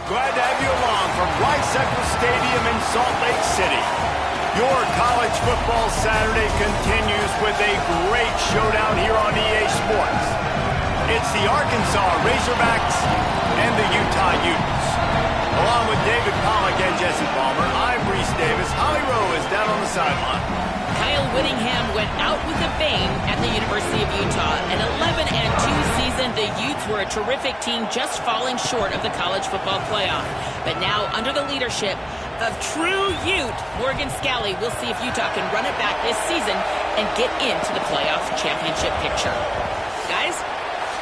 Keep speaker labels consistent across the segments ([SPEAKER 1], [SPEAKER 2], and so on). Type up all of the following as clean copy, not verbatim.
[SPEAKER 1] Glad to have you along from Rice Eccles Stadium in Salt Lake City. Your college football Saturday continues with a great showdown here on EA Sports. It's the Arkansas Razorbacks and the Utah Utes. Along with David Pollack and Jesse Palmer, I'm Reese Davis. Holly Rowe is down on the sideline.
[SPEAKER 2] Kyle Whittingham went out with a bang at the University of Utah. An 11-2 season, the Utes were a terrific team, just falling short of the college football playoff. But now, under the leadership of true Ute Morgan Scalley, we'll see if Utah can run it back this season and get into the playoff championship picture. Guys?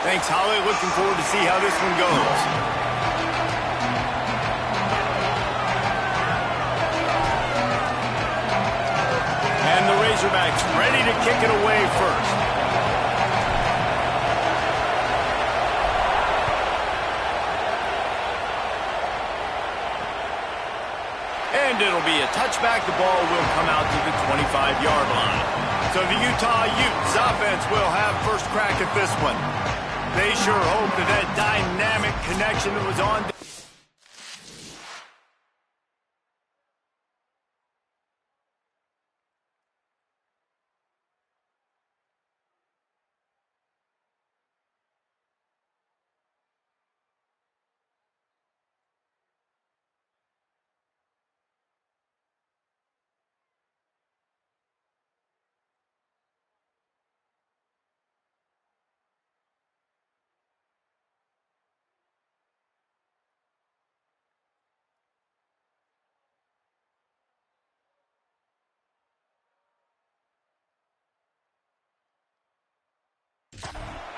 [SPEAKER 1] Thanks, Holly. Looking forward to see how this one goes. And the Razorbacks ready to kick it away first. And it'll be a touchback. The ball will come out to the 25-yard line. So the Utah Utes offense will have first crack at this one. They sure hope that dynamic connection that was on.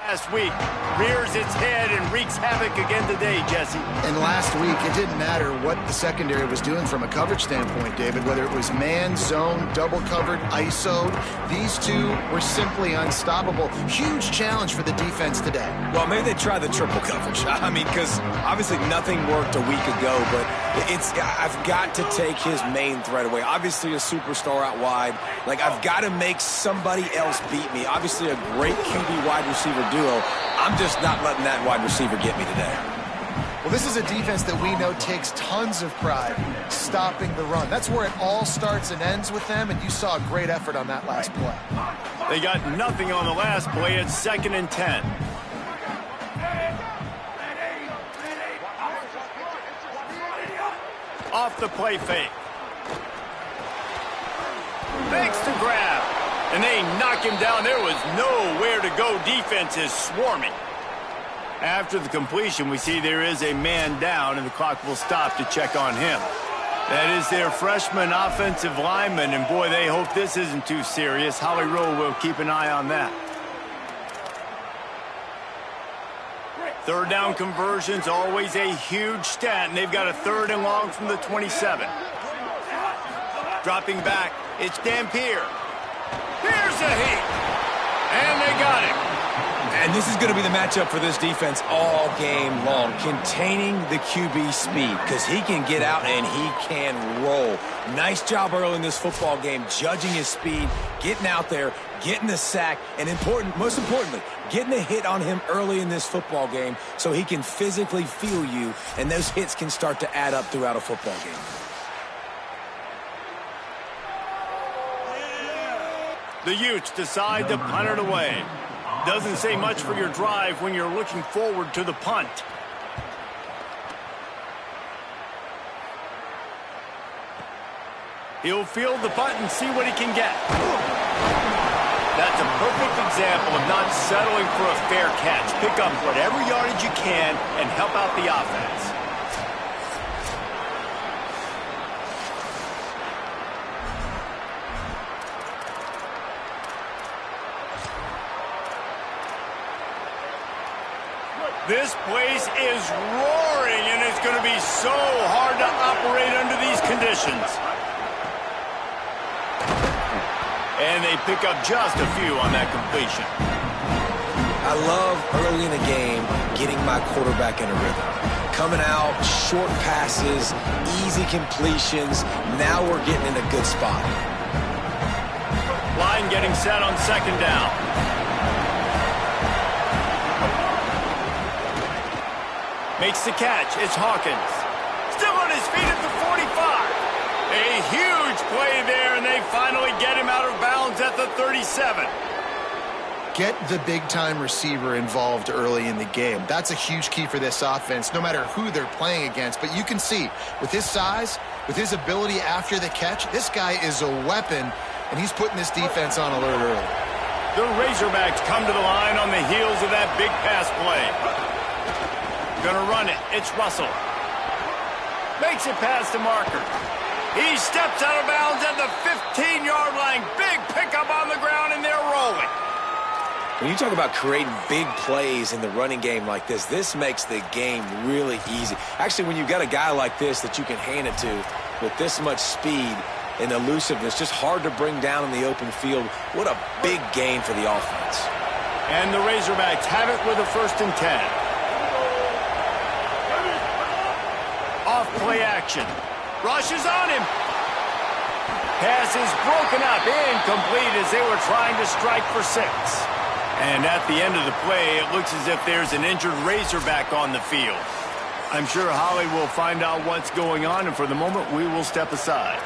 [SPEAKER 1] Last week rears its head and wreaks havoc again today, Jesse.
[SPEAKER 3] And last week, it didn't matter what the secondary was doing from a coverage standpoint, David, whether it was man, zone, double covered, ISO'd. These two were simply unstoppable. Huge challenge for the defense today.
[SPEAKER 4] Well, maybe they try the triple coverage. I mean, because obviously nothing worked a week ago, but I've got to take his main threat away. Obviously a superstar out wide. Like, I've got to make somebody else beat me. Obviously a great QB wide receiver duo. I'm just not letting that wide receiver get me today.
[SPEAKER 3] Well, this is a defense that we know takes tons of pride stopping the run. That's where it all starts and ends with them, and you saw a great effort on that last play.
[SPEAKER 1] They got nothing on the last play. It's 2nd and 10. Off the play fake. Fakes to grab. And they knock him down. There was nowhere to go. Defense is swarming. After the completion, we see there is a man down, and the clock will stop to check on him. That is their freshman offensive lineman, and boy, they hope this isn't too serious. Holly Rowe will keep an eye on that. Third down conversions, always a huge stat, and they've got a 3rd and long from the 27. Dropping back, it's Dampier. Here's a heat. And they got him.
[SPEAKER 4] And this is going to be the matchup for this defense all game long, containing the QB speed, because he can get out and he can roll. Nice job early in this football game, judging his speed, getting out there, getting the sack, and most importantly, getting a hit on him early in this football game so he can physically feel you, and those hits can start to add up throughout a football game.
[SPEAKER 1] The Utes decide to punt it away. Doesn't say much for your drive when you're looking forward to the punt. He'll field the punt and see what he can get. That's a perfect example of not settling for a fair catch. Pick up whatever yardage you can and help out the offense. This place is roaring, and it's going to be so hard to operate under these conditions. And they pick up just a few on that completion.
[SPEAKER 4] I love early in the game getting my quarterback in a rhythm. Coming out, short passes, easy completions. Now we're getting in a good spot.
[SPEAKER 1] Line getting set on 2nd down. Makes the catch. It's Hawkins. feet at the 45. A huge play there, and they finally get him out of bounds at the 37.
[SPEAKER 3] Get the big-time receiver involved early in the game. That's a huge key for this offense, no matter who they're playing against. But you can see, with his size, with his ability after the catch, this guy is a weapon, and he's putting this defense on alert early.
[SPEAKER 1] The Razorbacks come to the line on the heels of that big pass play. Gonna run it. It's Russell. Makes it past the marker. He steps out of bounds at the 15-yard line. Big pickup on the ground, and they're rolling.
[SPEAKER 4] When you talk about creating big plays in the running game like this, this makes the game really easy. Actually, when you've got a guy like this that you can hand it to with this much speed and elusiveness, just hard to bring down in the open field, what a big gain for the offense.
[SPEAKER 1] And the Razorbacks have it with a 1st and 10. Off play action. Rush is on him. Pass is broken up, incomplete as they were trying to strike for 6. And at the end of the play, it looks as if there's an injured Razorback on the field. I'm sure Holly will find out what's going on, and for the moment, we will step aside.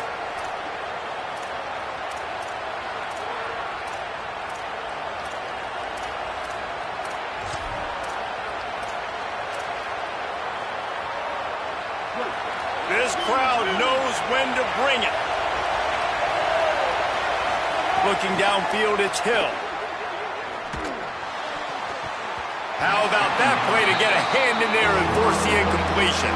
[SPEAKER 1] This crowd knows when to bring it. Looking downfield, it's Hill. How about that play to get a hand in there and force the incompletion?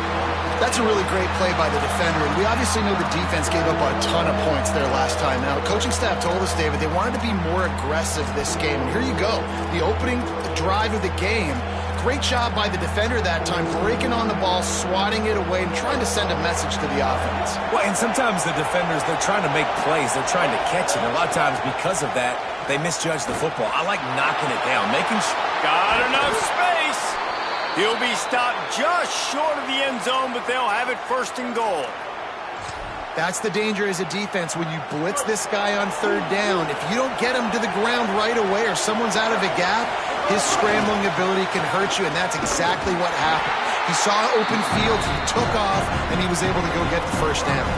[SPEAKER 3] That's a really great play by the defender, and we obviously know the defense gave up a ton of points there last time. Now, the coaching staff told us, David, they wanted to be more aggressive this game, and here you go. The opening drive of the game, great job by the defender that time, breaking on the ball, swatting it away, and trying to send a message to the offense.
[SPEAKER 4] Well, and sometimes the defenders, they're trying to make plays. They're trying to catch it. A lot of times because of that, they misjudge the football. I like knocking it down, making sure.
[SPEAKER 1] Got enough space. He'll be stopped just short of the end zone, but they'll have it 1st and goal.
[SPEAKER 3] That's the danger as a defense when you blitz this guy on 3rd down. If you don't get him to the ground right away or someone's out of a gap, his scrambling ability can hurt you, and that's exactly what happened. He saw open field, he took off, and he was able to go get the 1st down.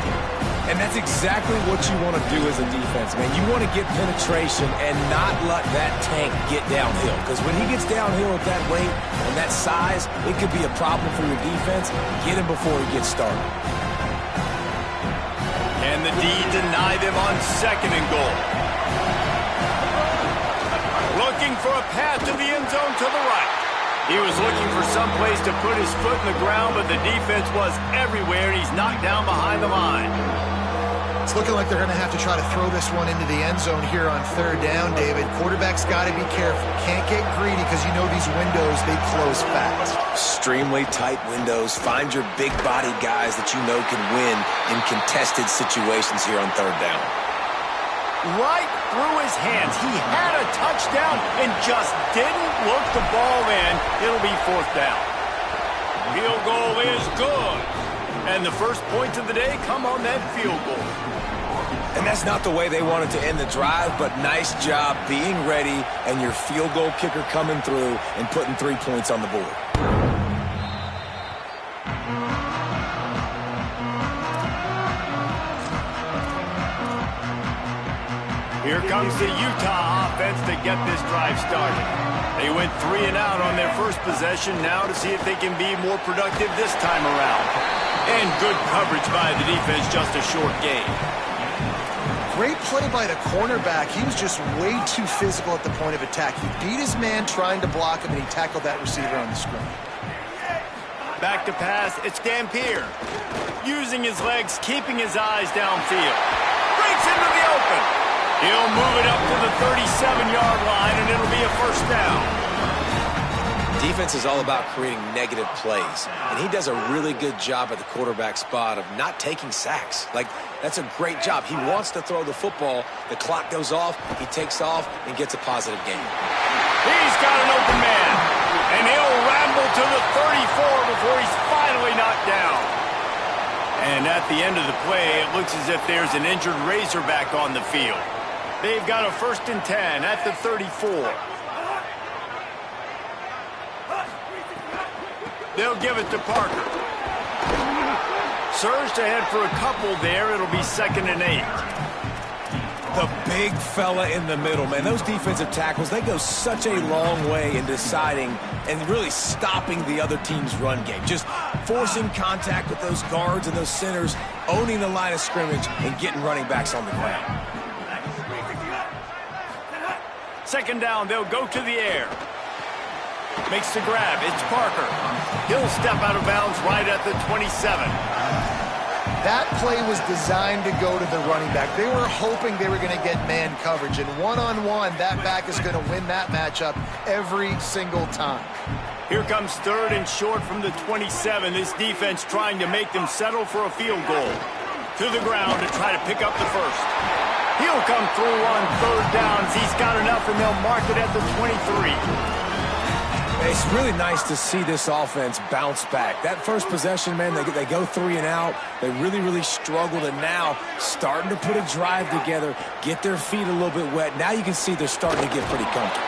[SPEAKER 4] And that's exactly what you want to do as a defense, man. You want to get penetration and not let that tank get downhill. Because when he gets downhill at that rate and that size, it could be a problem for your defense. Get him before he gets started.
[SPEAKER 1] And the D deny them on 2nd and goal. Looking for a path to the end zone to the right. He was looking for some place to put his foot in the ground, but the defense was everywhere, and he's knocked down behind the line.
[SPEAKER 3] It's looking like they're going to have to try to throw this one into the end zone here on 3rd down, David. Quarterback's got to be careful. Can't get greedy because you know these windows, they close fast.
[SPEAKER 4] Extremely tight windows. Find your big-bodied guys that you know can win in contested situations here on 3rd down.
[SPEAKER 1] Right through his hands. He had a touchdown and just didn't look the ball in. It'll be 4th down. Field goal is good. And the first points of the day come on that field goal.
[SPEAKER 4] And that's not the way they wanted to end the drive, but nice job being ready and your field goal kicker coming through and putting 3 points on the board.
[SPEAKER 1] Here comes the Utah offense to get this drive started. They went 3 and out on their first possession, now to see if they can be more productive this time around. And good coverage by the defense, just a short gain.
[SPEAKER 3] Great play by the cornerback. He was just way too physical at the point of attack. He beat his man trying to block him, and he tackled that receiver on the screen.
[SPEAKER 1] Back to pass, it's Dampier. Using his legs, keeping his eyes downfield. Breaks into the open. He'll move it up to the 37-yard line, and it'll be a 1st down.
[SPEAKER 4] Defense is all about creating negative plays, and he does a really good job at the quarterback spot of not taking sacks. Like, that's a great job. He wants to throw the football. The clock goes off, he takes off, and gets a positive gain.
[SPEAKER 1] He's got an open man, and he'll ramble to the 34 before he's finally knocked down. And at the end of the play, it looks as if there's an injured Razorback on the field. They've got a 1st and 10 at the 34. They'll give it to Parker. surge to head for a couple there. It'll be 2nd and 8.
[SPEAKER 4] The big fella in the middle, man. Those defensive tackles, they go such a long way in deciding and really stopping the other team's run game. Just forcing contact with those guards and those centers, owning the line of scrimmage, and getting running backs on the ground.
[SPEAKER 1] 2nd down, they'll go to the air. Makes the grab. It's Parker. He'll step out of bounds right at the 27.
[SPEAKER 3] That play was designed to go to the running back. They were hoping they were going to get man coverage, and one-on-one, that back is going to win that matchup every single time.
[SPEAKER 1] Here comes 3rd and short from the 27. This defense trying to make them settle for a field goal. To the ground to try to pick up the first. He'll come through on 3rd downs. He's got enough, and they'll mark it at the 23.
[SPEAKER 4] It's really nice to see this offense bounce back. That first possession, man, they go 3 and out. They really struggled, and now starting to put a drive together, get their feet a little bit wet. Now you can see they're starting to get pretty comfortable.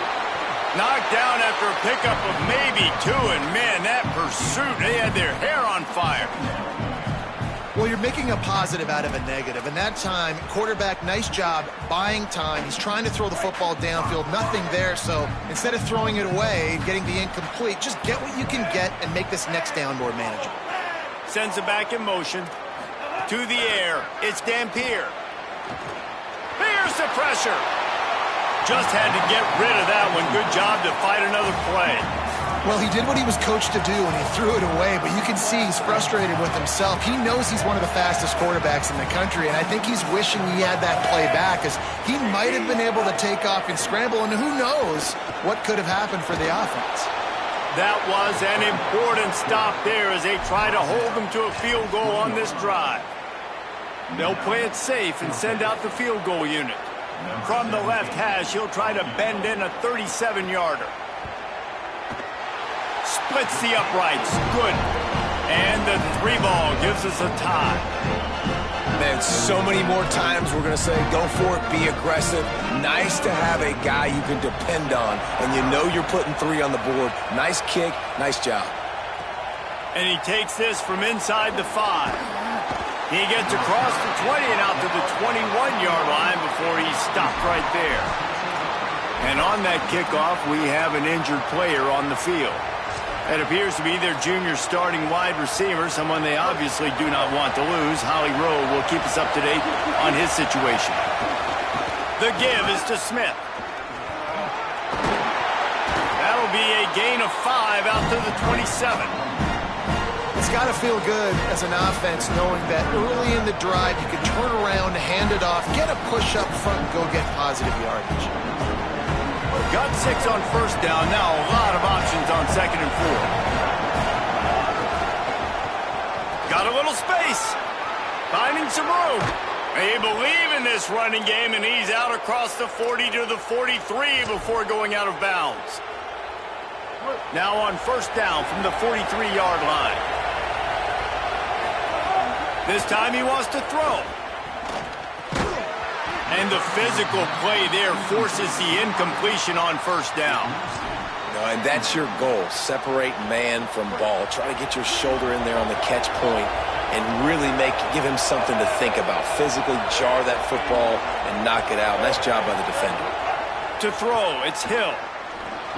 [SPEAKER 1] Knocked down after a pickup of maybe 2, and man, that pursuit, they had their hair on fire.
[SPEAKER 3] Well, you're making a positive out of a negative, and that time, quarterback, nice job buying time. He's trying to throw the football downfield, nothing there, so instead of throwing it away and getting the incomplete, just get what you can get and make this next down more manageable.
[SPEAKER 1] Sends it back in motion. To the air, it's Dampier. Here's the pressure. Just had to get rid of that one. Good job to fight another play.
[SPEAKER 3] Well, he did what he was coached to do, and he threw it away, but you can see he's frustrated with himself. He knows he's one of the fastest quarterbacks in the country, and I think he's wishing he had that play back, because he might have been able to take off and scramble, and who knows what could have happened for the offense.
[SPEAKER 1] That was an important stop there as they try to hold them to a field goal on this drive. They'll play it safe and send out the field goal unit. From the left hash, he'll try to bend in a 37-yarder. Splits the uprights. Good. And the 3 ball gives us a tie.
[SPEAKER 4] Man, so many more times we're going to say, go for it, be aggressive. Nice to have a guy you can depend on, and you know you're putting 3 on the board. Nice kick, nice job.
[SPEAKER 1] And he takes this from inside the 5. He gets across the 20 and out to the 21-yard line before he's stopped right there. And on that kickoff, we have an injured player on the field. It appears to be their junior starting wide receiver, someone they obviously do not want to lose. Holly Rowe will keep us up to date on his situation. The give is to Smith. That'll be a gain of 5 out to the 27.
[SPEAKER 3] It's got to feel good as an offense knowing that early in the drive you can turn around, hand it off, get a push up front, and go get positive yardage.
[SPEAKER 1] Got 6 on 1st down. Now a lot of options on 2nd and 4. Got a little space. Finding some room. They believe in this running game, and he's out across the 40 to the 43 before going out of bounds. Now on 1st down from the 43-yard line. This time he wants to throw. And the physical play there forces the incompletion on 1st down.
[SPEAKER 4] And that's your goal. Separate man from ball. Try to get your shoulder in there on the catch point and really give him something to think about. Physically jar that football and knock it out. Nice job by the defender.
[SPEAKER 1] To throw, it's Hill.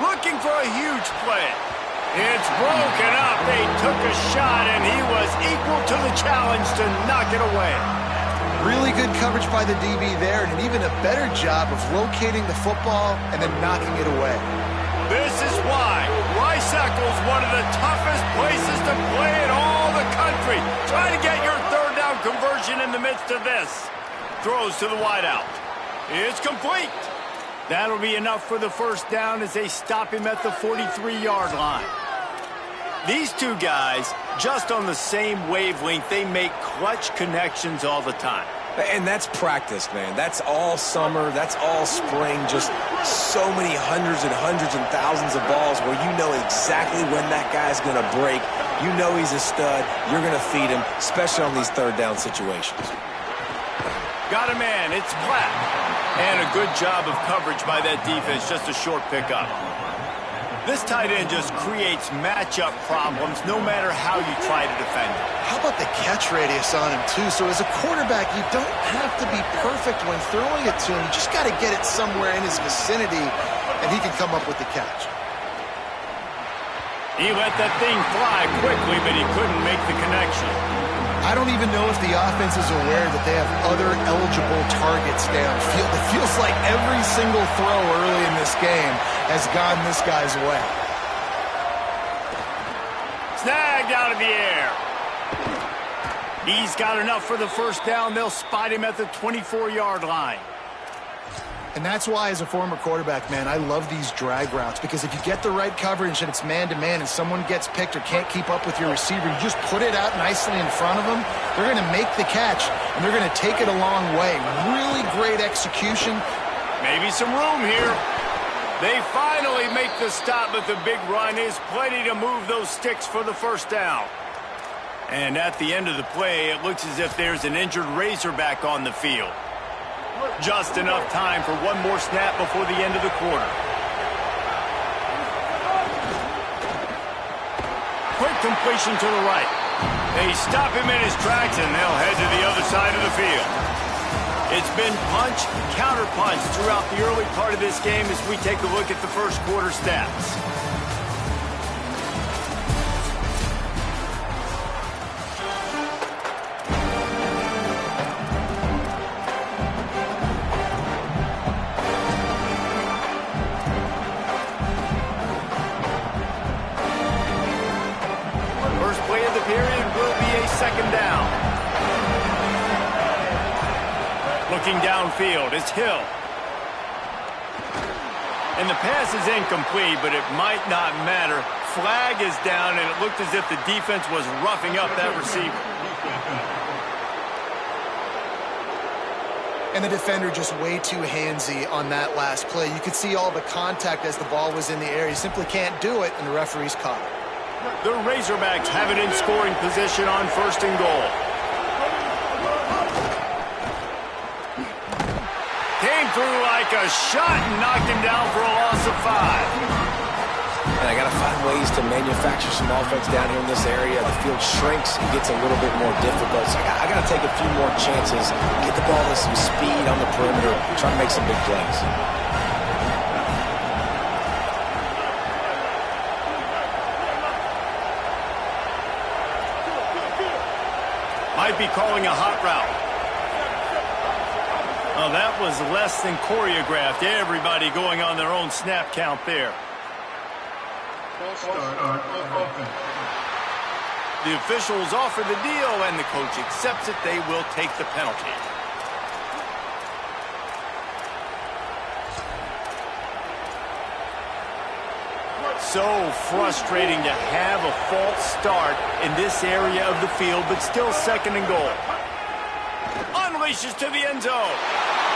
[SPEAKER 1] Looking for a huge play. It's broken up. They took a shot, and he was equal to the challenge to knock it away.
[SPEAKER 3] Really good coverage by the DB there, and even a better job of locating the football and then knocking it away.
[SPEAKER 1] This is why Rice-Eccles, one of the toughest places to play in all the country. Try to get your 3rd down conversion in the midst of this. Throws to the wideout. It's complete. That'll be enough for the 1st down as they stop him at the 43-yard line. These two guys, just on the same wavelength, they make clutch connections all the time.
[SPEAKER 4] And that's practice, man. That's all summer. That's all spring. Just so many hundreds and thousands of balls where you know exactly when that guy's going to break. You know he's a stud. You're going to feed him, especially on these 3rd down situations.
[SPEAKER 1] Got a man. It's Platt. And a good job of coverage by that defense. Just a short pickup. This tight end just creates matchup problems no matter how you try to defend him.
[SPEAKER 3] How about the catch radius on him, too? So as a quarterback, you don't have to be perfect when throwing it to him. You just got to get it somewhere in his vicinity, and he can come up with the catch.
[SPEAKER 1] He let that thing fly quickly, but he couldn't make the connection.
[SPEAKER 3] I don't even know if the offense is aware that they have other eligible targets downfield. It feels like every single throw early in this game has gone this guy's way.
[SPEAKER 1] Snagged out of the air. He's got enough for the first down. They'll spot him at the 24-yard line.
[SPEAKER 3] And that's why, as a former quarterback, man, I love these drag routes, because if you get the right coverage and it's man-to-man and someone gets picked or can't keep up with your receiver, you just put it out nicely in front of them, they're going to make the catch, and they're going to take it a long way. Really great execution.
[SPEAKER 1] Maybe some room here. They finally make the stop, but the big run is plenty to move those sticks for the first down. And at the end of the play, it looks as if there's an injured Razorback on the field. Just enough time for one more snap before the end of the quarter. Quick completion to the right. They stop him in his tracks, and they'll head to the other side of the field. It's been punch, counter-punch throughout the early part of this game as we take a look at the first quarter stats. Looking downfield, it's Hill. And the pass is incomplete, but it might not matter. Flag is down, and it looked as if the defense was roughing up that receiver.
[SPEAKER 3] And the defender just way too handsy on that last play. You could see all the contact as the ball was in the air. He simply can't do it, and the referee's caught it.
[SPEAKER 1] The Razorbacks have it in scoring position on 1st and goal. Came through like a shot and knocked him down for a loss of 5.
[SPEAKER 4] And I got to find ways to manufacture some offense down here in this area. The field shrinks, it gets a little bit more difficult. So I got to take a few more chances, get the ball with some speed on the perimeter, try to make some big plays.
[SPEAKER 1] Might be calling a hot route. Oh, that was less than choreographed. Everybody going on their own snap count there. The officials offer the deal, and the coach accepts it. They will take the penalty. So frustrating to have a false start in this area of the field, but still 2nd and goal. Unleashes to the end zone.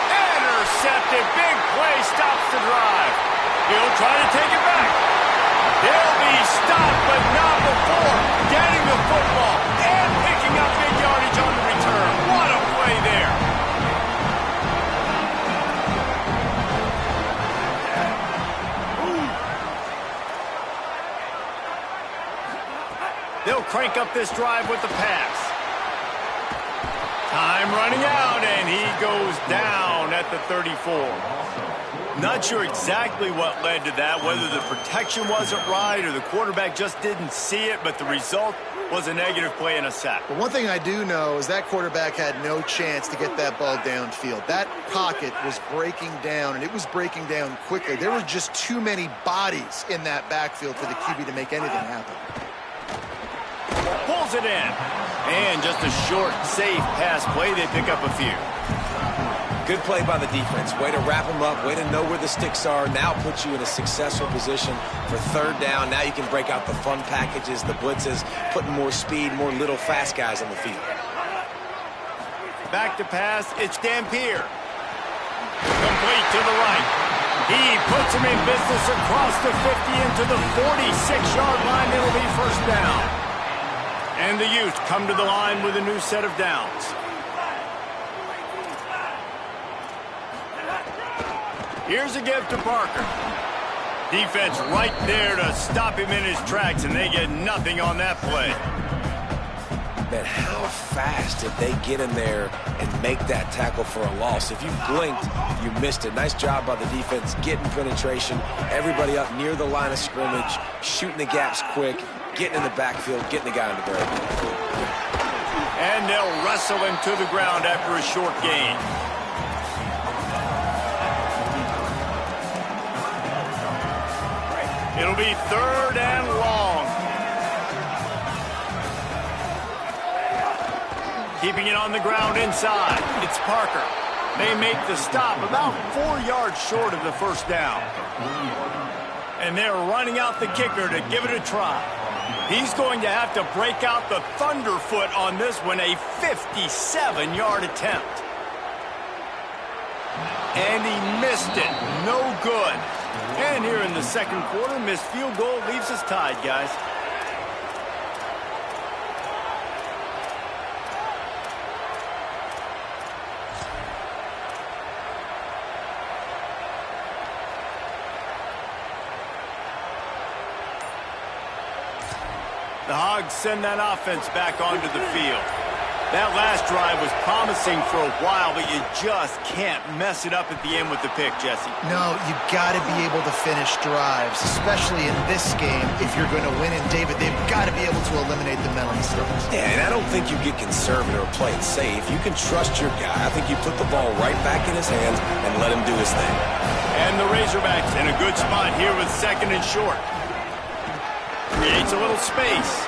[SPEAKER 1] Intercepted. Big play stops the drive. He'll try to take it back. They'll be stopped, but not before getting the football and picking up big yardage on the return. What a play there. They'll crank up this drive with the pass. Time running out, and he goes down at the 34. Not sure exactly what led to that, whether the protection wasn't right or the quarterback just didn't see it, but the result was a negative play and a sack.
[SPEAKER 3] But one thing I do know is that quarterback had no chance to get that ball downfield. That pocket was breaking down, and it was breaking down quickly. There were just too many bodies in that backfield for the QB to make anything happen.
[SPEAKER 1] Pulls it in. And just a short, safe pass play. They pick up a few.
[SPEAKER 4] Good play by the defense. Way to wrap them up. Way to know where the sticks are. Now puts you in a successful position for 3rd down. Now you can break out the fun packages, the blitzes, putting more speed, more little fast guys on the field.
[SPEAKER 1] Back to pass. It's Dampier. Complete to the right. He puts him in business across the 50 into the 46-yard line. It'll be 1st down. And the Utes come to the line with a new set of downs. Here's a give to Parker. Defense right there to stop him in his tracks, and they get nothing on that play.
[SPEAKER 4] Man, how fast did they get in there and make that tackle for a loss? If you blinked, you missed it. Nice job by the defense getting penetration. Everybody up near the line of scrimmage, shooting the gaps quick, getting in the backfield, getting the guy in the break.
[SPEAKER 1] And they'll wrestle him to the ground after a short gain. It'll be 3rd and long. Keeping it on the ground inside. It's Parker. They make the stop about 4 yards short of the first down. And they're running out the kicker to give it a try. He's going to have to break out the thunderfoot on this one, a 57-yard attempt. And he missed it. No good. And here in the second quarter, missed field goal leaves us tied, guys. The Hogs send that offense back onto the field. That last drive was promising for a while, but you just can't mess it up at the end with the pick, Jesse.
[SPEAKER 3] No, you got to be able to finish drives, especially in this game. If you're going to win in David, they've got to be able to eliminate the mental mistakes.
[SPEAKER 4] Yeah, and I don't think you get conservative or play it safe. You can trust your guy. I think you put the ball right back in his hands and let him do his thing.
[SPEAKER 1] And the Razorbacks in a good spot here with 2nd and short. Creates a little space.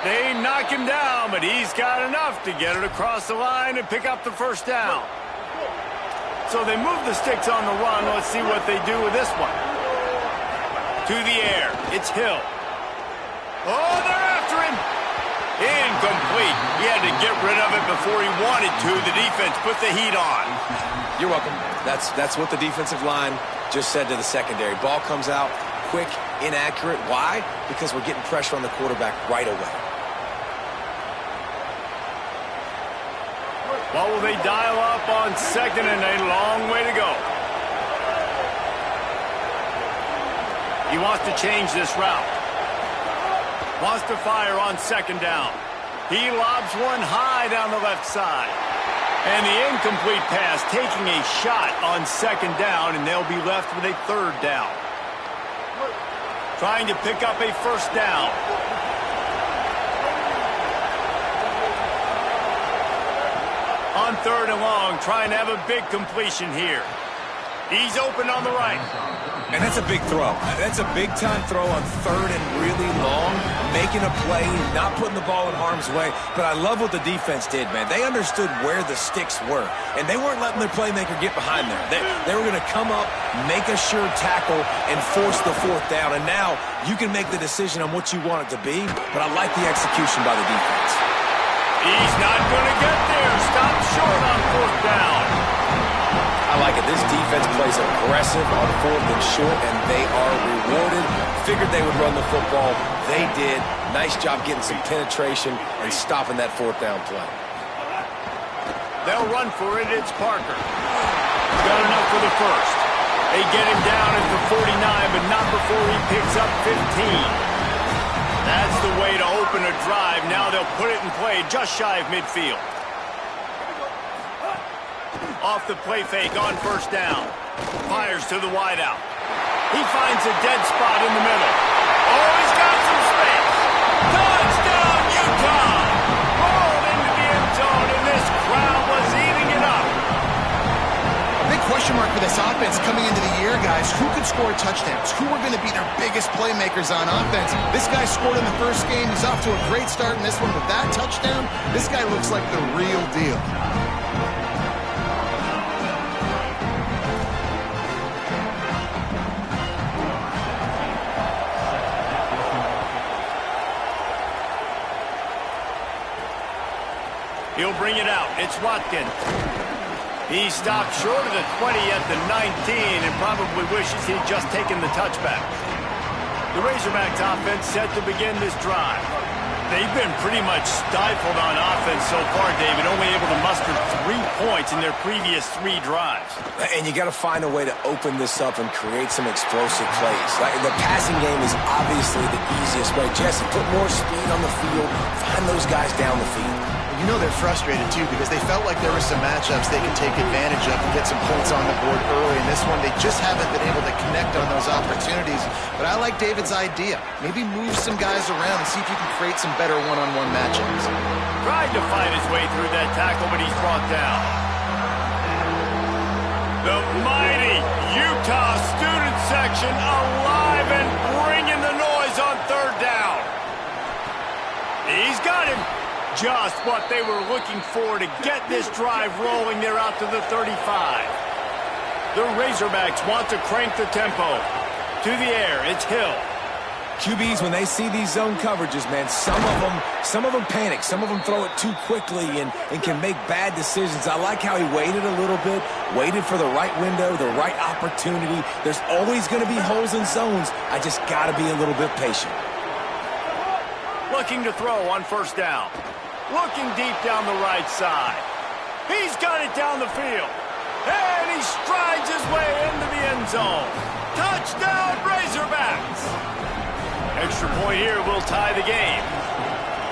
[SPEAKER 1] They knock him down, but he's got enough to get it across the line and pick up the first down. So they move the sticks on the run. Let's see what they do with this one. To the air. It's Hill. Oh, they're after him. Incomplete. He had to get rid of it before he wanted to. The defense put the heat on.
[SPEAKER 4] You're welcome. That's what the defensive line just said to the secondary. Ball comes out quick, inaccurate. Why? Because we're getting pressure on the quarterback right away.
[SPEAKER 1] What will they dial up on 2nd and a long way to go? He wants to change this route. Wants to fire on 2nd down. He lobs one high down the left side. And the incomplete pass taking a shot on 2nd down, and they'll be left with a 3rd down. Trying to pick up a first down. On 3rd and long, trying to have a big completion here. He's open on the right.
[SPEAKER 4] And that's a big throw. That's a big-time throw on 3rd and really long, making a play, not putting the ball in harm's way. But I love what the defense did, man. They understood where the sticks were, and they weren't letting their playmaker get behind there. They were going to come up, make a sure tackle, and force the 4th down. And now you can make the decision on what you want it to be, but I like the execution by the defense.
[SPEAKER 1] He's not going to get there. Stop short on 4th down.
[SPEAKER 4] I like it. This defense plays aggressive on 4th and short, and they are rewarded. Figured they would run the football. They did. Nice job getting some penetration and stopping that 4th down play.
[SPEAKER 1] They'll run for it. It's Parker. He's got enough for the first. They get him down at the 49, but not before he picks up 15. That's the way to open a drive. Now they'll put it in play just shy of midfield. Off the play fake on 1st down. Fires to the wideout. He finds a dead spot in the middle. Oh, he's got some space. Touchdown, Utah! Rolled into the end zone, and this crowd was eating it up.
[SPEAKER 3] A big question mark for this offense coming into the year, guys. Who could score touchdowns? Who are going to be their biggest playmakers on offense? This guy scored in the first game. He's off to a great start in this one with that touchdown. This guy looks like the real deal.
[SPEAKER 1] He'll bring it out. It's Watkins. He stopped short of the 20 at the 19 and probably wishes he'd just taken the touchback. The Razorbacks offense set to begin this drive. They've been pretty much stifled on offense so far, David, only able to muster 3 points in their previous 3 drives.
[SPEAKER 4] And you got to find a way to open this up and create some explosive plays. The passing game is obviously the easiest way. Jesse, put more speed on the field, find those guys down the field.
[SPEAKER 3] You know they're frustrated, too, because they felt like there were some matchups they could take advantage of and get some points on the board early. In this one, they just haven't been able to connect on those opportunities. But I like David's idea. Maybe move some guys around and see if you can create some better one-on-one matchups.
[SPEAKER 1] Tried to fight his way through that tackle, but he's brought down. The mighty Utah student section alive and bringing the noise on 3rd down. He's got him. Just what they were looking for to get this drive rolling. They're out to the 35. The Razorbacks want to crank the tempo. To the air, it's Hill.
[SPEAKER 4] QBs, when they see these zone coverages, man, some of them panic. Some of them throw it too quickly and can make bad decisions. I like how he waited a little bit, waited for the right window, the right opportunity. There's always going to be holes in zones. I just got to be a little bit patient.
[SPEAKER 1] Looking to throw on 1st down. Looking deep down the right side. He's got it down the field. And he strides his way into the end zone. Touchdown, Razorbacks! Extra point here will tie the game.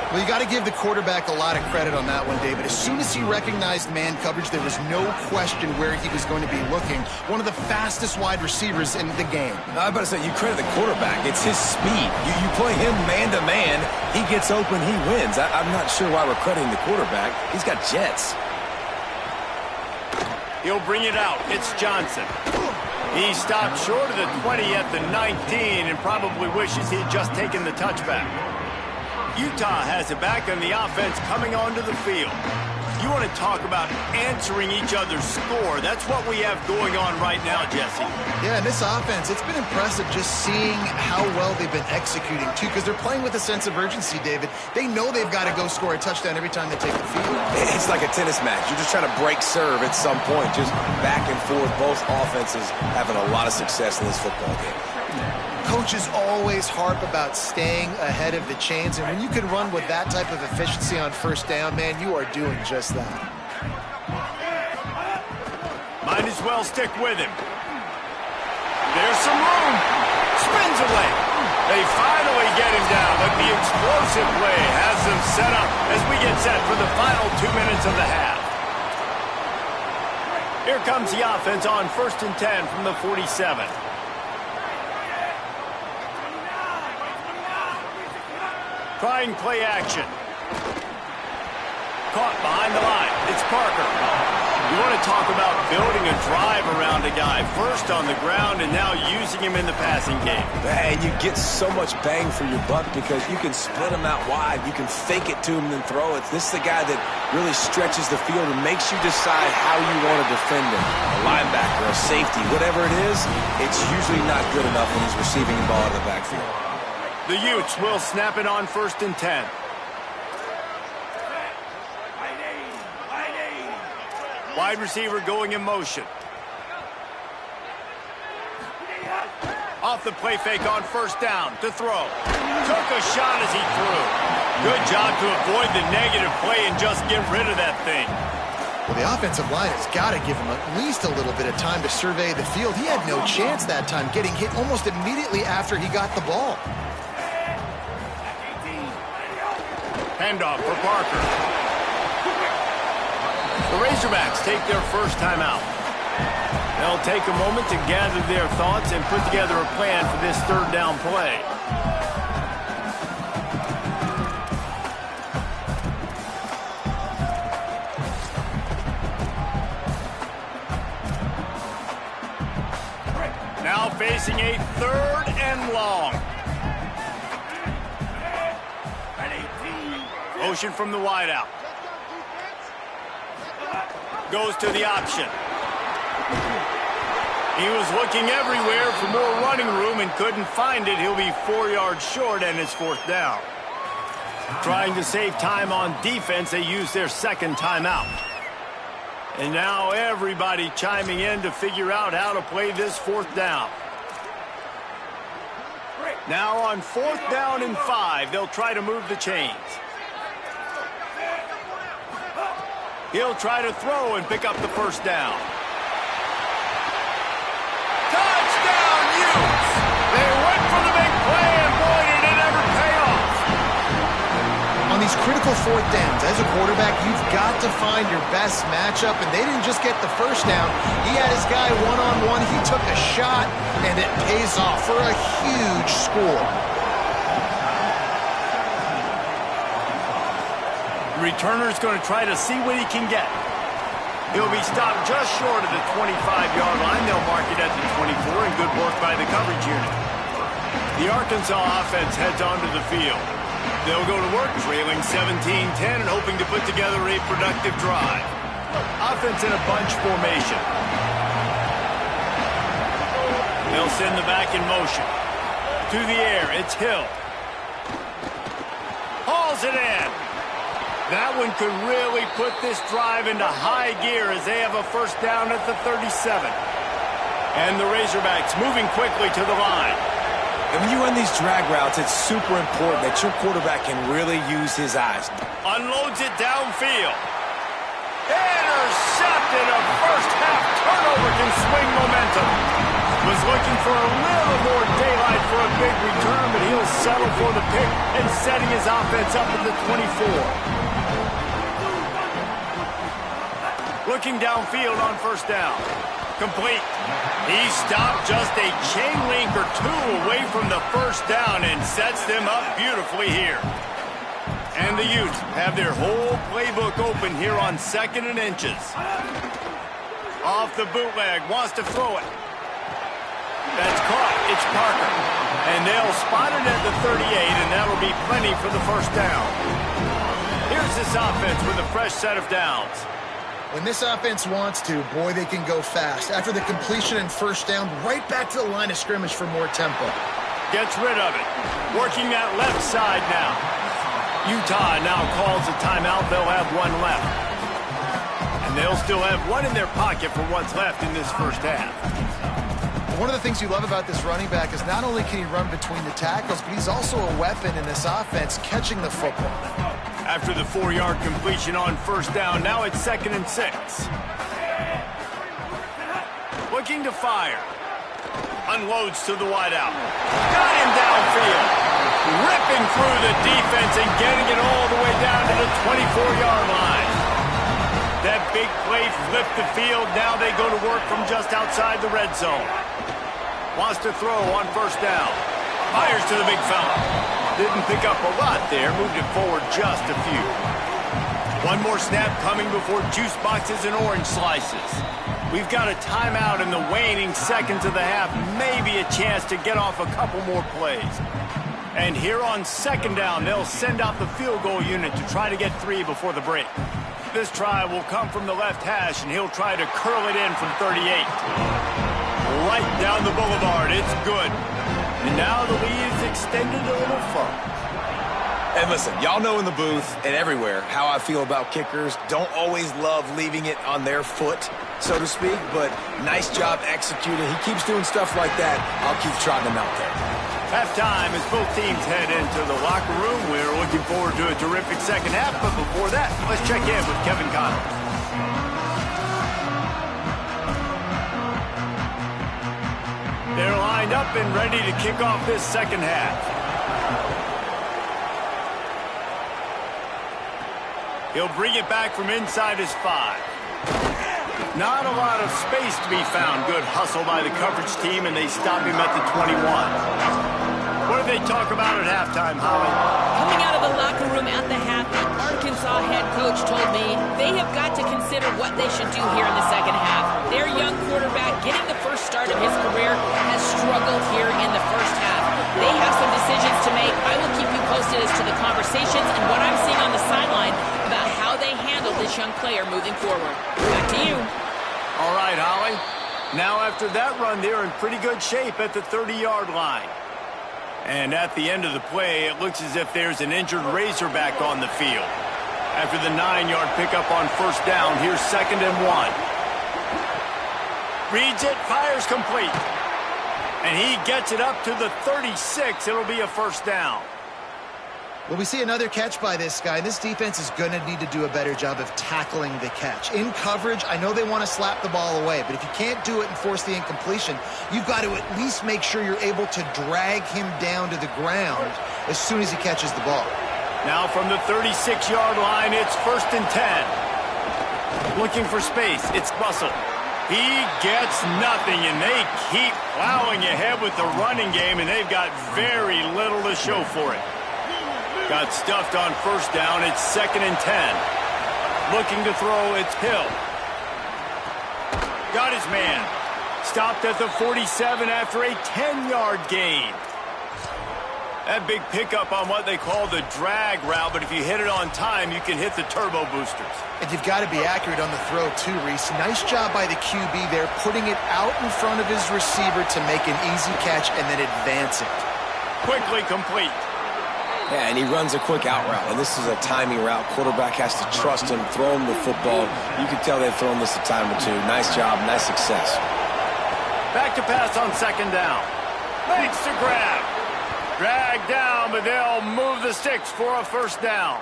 [SPEAKER 3] Well, you got to give the quarterback a lot of credit on that one, David. As soon as he recognized man coverage, there was no question where he was going to be looking. One of the fastest wide receivers in the game.
[SPEAKER 4] I was about to say, you credit the quarterback. It's his speed. You play him man-to-man, he gets open, he wins. I'm not sure why we're crediting the quarterback. He's got jets.
[SPEAKER 1] He'll bring it out. It's Johnson. He stopped short of the 20 at the 19 and probably wishes he had just taken the touchback. Utah has it back on the offense coming onto the field. You want to talk about answering each other's score. That's what we have going on right now, Jesse.
[SPEAKER 3] Yeah, and this offense, it's been impressive just seeing how well they've been executing, too, because they're playing with a sense of urgency, David. They know they've got to go score a touchdown every time they take the field.
[SPEAKER 4] It's like a tennis match. You're just trying to break serve at some point, just back and forth. Both offenses having a lot of success in this football game.
[SPEAKER 3] Coaches always harp about staying ahead of the chains, and when you can run with that type of efficiency on 1st down, man, you are doing just that.
[SPEAKER 1] Might as well stick with him. There's some room. Spins away. They finally get him down, but the explosive play has them set up as we get set for the final 2 minutes of the half. Here comes the offense on 1st and 10 from the 47. Trying play action. Caught behind the line. It's Parker. You want to talk about building a drive around a guy. First on the ground and now using him in the passing game.
[SPEAKER 4] And you get so much bang for your buck because you can split him out wide. You can fake it to him and then throw it. This is the guy that really stretches the field and makes you decide how you want to defend him. A linebacker, a safety, whatever it is, it's usually not good enough when he's receiving the ball out of the backfield.
[SPEAKER 1] The Utes will snap it on 1st and 10. Wide receiver going in motion. Off the play fake on 1st down to throw. Took a shot as he threw. Good job to avoid the negative play and just get rid of that thing.
[SPEAKER 3] Well, the offensive line has got to give him at least a little bit of time to survey the field. He had no chance that time, getting hit almost immediately after he got the ball.
[SPEAKER 1] Handoff for Parker. The Razorbacks take their 1st timeout. They'll take a moment to gather their thoughts and put together a plan for this 3rd down play. Now facing a 3rd and long. Motion from the wideout. Goes to the option. He was looking everywhere for more running room and couldn't find it. He'll be 4 yards short and it's 4th down. Trying to save time on defense, they use their 2nd timeout. And now everybody chiming in to figure out how to play this 4th down. Now on 4th down and 5, they'll try to move the chains. He'll try to throw and pick up the first down. Touchdown, Utes! They went for the big play, and boy, did it ever pay off.
[SPEAKER 3] On these critical 4th downs, as a quarterback, you've got to find your best matchup, and they didn't just get the first down. He had his guy one-on-one. He took a shot, and it pays off for a huge score.
[SPEAKER 1] The returner's going to try to see what he can get. He'll be stopped just short of the 25-yard line. They'll mark it at the 24, and good work by the coverage unit. The Arkansas offense heads onto the field. They'll go to work trailing 17-10 and hoping to put together a productive drive. Offense in a bunch formation. They'll send the back in motion. To the air, it's Hill. Hauls it in. That one could really put this drive into high gear as they have a first down at the 37. And the Razorbacks moving quickly to the line.
[SPEAKER 4] And when you run these drag routes, it's super important that your quarterback can really use his eyes.
[SPEAKER 1] Unloads it downfield. Intercepted. A first-half turnover can swing momentum. Was looking for a little more daylight for a big return, but he'll settle for the pick and setting his offense up at the 24. Looking downfield on first down. Complete. He stopped just a chain link or two away from the first down and sets them up beautifully here. And the Utes have their whole playbook open here on 2nd and inches. Off the bootleg, wants to throw it. That's caught. It's Parker. And they'll spot it at the 38, and that'll be plenty for the first down. Here's this offense with a fresh set of downs.
[SPEAKER 3] When this offense wants to, boy, they can go fast. After the completion and first down, right back to the line of scrimmage for more tempo.
[SPEAKER 1] Gets rid of it. Working that left side now. Utah now calls a timeout. They'll have one left. And they'll still have one in their pocket for what's left in this first half.
[SPEAKER 3] One of the things you love about this running back is not only can he run between the tackles, but he's also a weapon in this offense, catching the football.
[SPEAKER 1] After the 4-yard completion on first down, now it's 2nd and 6. Looking to fire. Unloads to the wideout. Got him downfield. Ripping through the defense and getting it all the way down to the 24-yard line. That big play flipped the field. Now they go to work from just outside the red zone. Wants to throw on first down. Fires to the big fella. Didn't pick up a lot there. Moved it forward just a few. One more snap coming before juice boxes and orange slices. We've got a timeout in the waning seconds of the half. Maybe a chance to get off a couple more plays. And here on 2nd down, they'll send out the field goal unit to try to get 3 before the break. This try will come from the left hash, and he'll try to curl it in from 38. Right down the boulevard. It's good. And now the lead is extended a little further.
[SPEAKER 4] And listen, y'all know in the booth and everywhere how I feel about kickers. Don't always love leaving it on their foot, so to speak, but nice job executing. He keeps doing stuff like that. I'll keep trotting him out there.
[SPEAKER 1] Halftime as both teams head into the locker room. We're looking forward to a terrific second half, but before that, let's check in with Kevin Connolly. They're lined up and ready to kick off this second half. He'll bring it back from inside his 5. Not a lot of space to be found. Good hustle by the coverage team, and they stop him at the 21. What did they talk about at halftime, Holly?
[SPEAKER 2] Coming out of the locker room at the half, the Arkansas head coach told me they have got to consider what they should do here in the second half. Their young quarterback, getting the first start of his career, has struggled here in the first half. They have some decisions to make. I will keep you posted as to the conversations and what I'm seeing on the sideline about how they handle this young player moving forward. Back to you.
[SPEAKER 1] All right, Holly. Now after that run, they're in pretty good shape at the 30-yard line. And at the end of the play, it looks as if there's an injured Razorback on the field. After the 9-yard pickup on first down, here's 2nd and 1. Reads it, fires complete. And he gets it up to the 36. It'll be a first down.
[SPEAKER 3] Well, we see another catch by this guy. This defense is going to need to do a better job of tackling the catch. In coverage, I know they want to slap the ball away, but if you can't do it and force the incompletion, you've got to at least make sure you're able to drag him down to the ground as soon as he catches the ball.
[SPEAKER 1] Now from the 36-yard line, it's 1st and 10. Looking for space, it's Russell. He gets nothing, and they keep plowing ahead with the running game, and they've got very little to show for it. Got stuffed on 1st down. It's 2nd and 10. Looking to throw, it's Hill. Got his man. Stopped at the 47 after a 10-yard gain. That big pickup on what they call the drag route, but if you hit it on time, you can hit the turbo boosters.
[SPEAKER 3] And you've got to be accurate on the throw, too, Reese. Nice job by the QB there, putting it out in front of his receiver to make an easy catch and then advance it.
[SPEAKER 1] Quickly complete.
[SPEAKER 4] Yeah, and he runs a quick out route, and this is a timing route. Quarterback has to trust him, throw him the football. You can tell they've thrown this a time or two. Nice job, nice success.
[SPEAKER 1] Back to pass on 2nd down. Makes the grab. Drag down, but they'll move the sticks for a 1st down.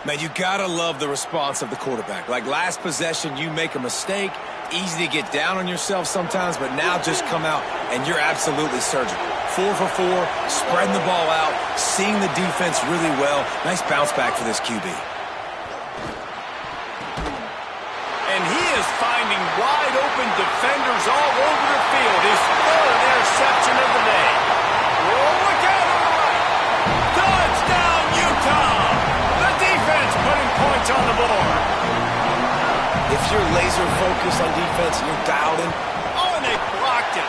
[SPEAKER 4] Man, you gotta love the response of the quarterback. Like last possession, you make a mistake. Easy to get down on yourself sometimes, but now just come out and you're absolutely surgical. 4 for 4, spreading the ball out, seeing the defense really well. Nice bounce back for this QB.
[SPEAKER 1] And he is finding wide open defenders all over the field. His 3rd interception of the day. Oh, look out on the right. Touchdown, Utah. The defense putting points on the board.
[SPEAKER 4] If you're laser focused on defense and you're dialed in.
[SPEAKER 1] Oh, and they blocked it.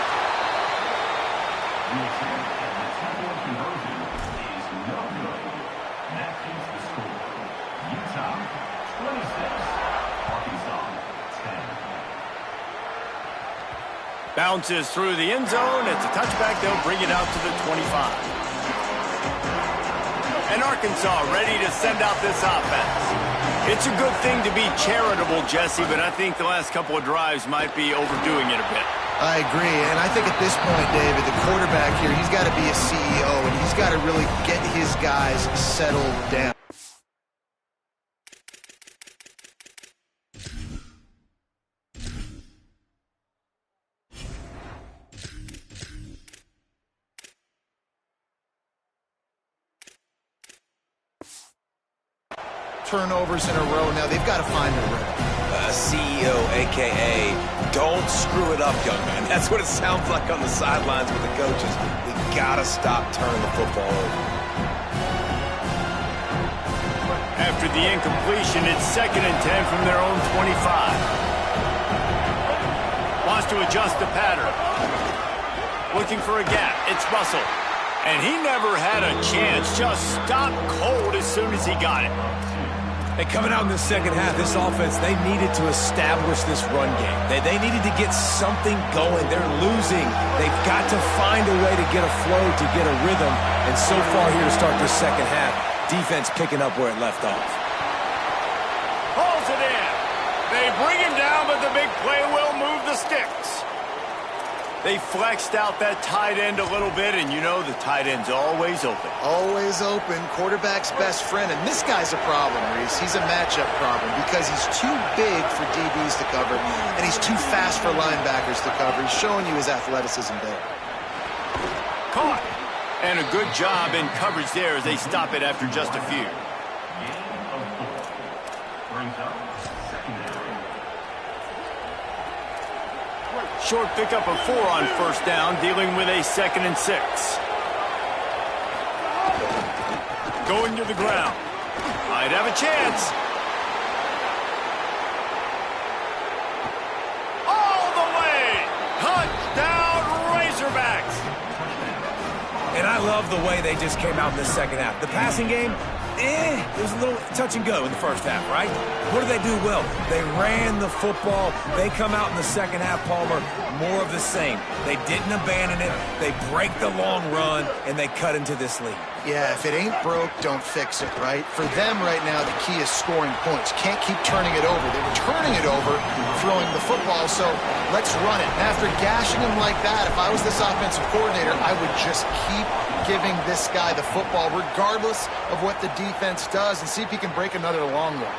[SPEAKER 1] Bounces through the end zone. It's a touchback. They'll bring it out to the 25. And Arkansas ready to send out this offense. It's a good thing to be charitable, Jesse, but I think the last couple of drives might be overdoing it a bit.
[SPEAKER 3] I agree, and I think at this point, David, the quarterback here, he's got to be a CEO, and he's got to really get his guys settled down. Turnovers in a row. Now they've got to find the rhythm.
[SPEAKER 4] CEO, a.k.a. don't screw it up, young man. That's what it sounds like on the sidelines with the coaches. We got to stop turning the football over.
[SPEAKER 1] After the incompletion, it's 2nd and 10 from their own 25. Wants to adjust the pattern. Looking for a gap. It's Russell. And he never had a chance. Just stopped cold as soon as he got it.
[SPEAKER 4] Hey, coming out in the second half, this offense, they needed to establish this run game. They needed to get something going. They're losing. They've got to find a way to get a flow, to get a rhythm. And so far here to start this second half, defense picking up where it left off.
[SPEAKER 1] Pulls it in. They bring him down, but the big play will move the sticks. They flexed out that tight end a little bit, and you know the tight end's always open.
[SPEAKER 3] Always open, quarterback's best friend. And this guy's a problem, Reese. He's a matchup problem because he's too big for DBs to cover, and he's too fast for linebackers to cover. He's showing you his athleticism there.
[SPEAKER 1] Caught. And a good job in coverage there as they stop it after just a few. Short pickup of 4 on 1st down, dealing with a 2nd and 6. Going to the ground. Might have a chance. All the way! Touchdown, Razorbacks!
[SPEAKER 4] And I love the way they just came out in the second half. The passing game, it was a little touch and go in the first half, right? What did they do well? They ran the football. They come out in the second half, Palmer, more of the same. They didn't abandon it. They break the long run, and they cut into this lead.
[SPEAKER 3] Yeah, if it ain't broke, don't fix it, right? For them right now, the key is scoring points. Can't keep turning it over. They were turning it over, throwing the football, so let's run it. And after gashing him like that, if I was this offensive coordinator, I would just keep giving this guy the football, regardless of what the defense does, and see if he can break another long one.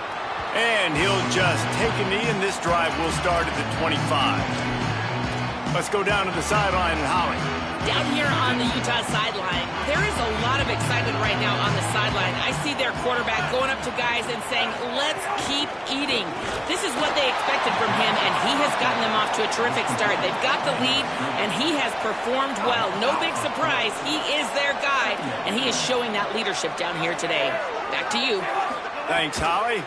[SPEAKER 1] And he'll just take a knee, and this drive will start at the 25. Let's go down to the sideline and Holly.
[SPEAKER 2] Down here on the Utah sideline, there is a lot of excitement right now on the sideline. I see their quarterback going up to guys and saying, let's keep eating. This is what they expected from him, and he has gotten them off to a terrific start. They've got the lead, and he has performed well. No big surprise. He is their guy, and he is showing that leadership down here today. Back to you.
[SPEAKER 1] Thanks, Holly.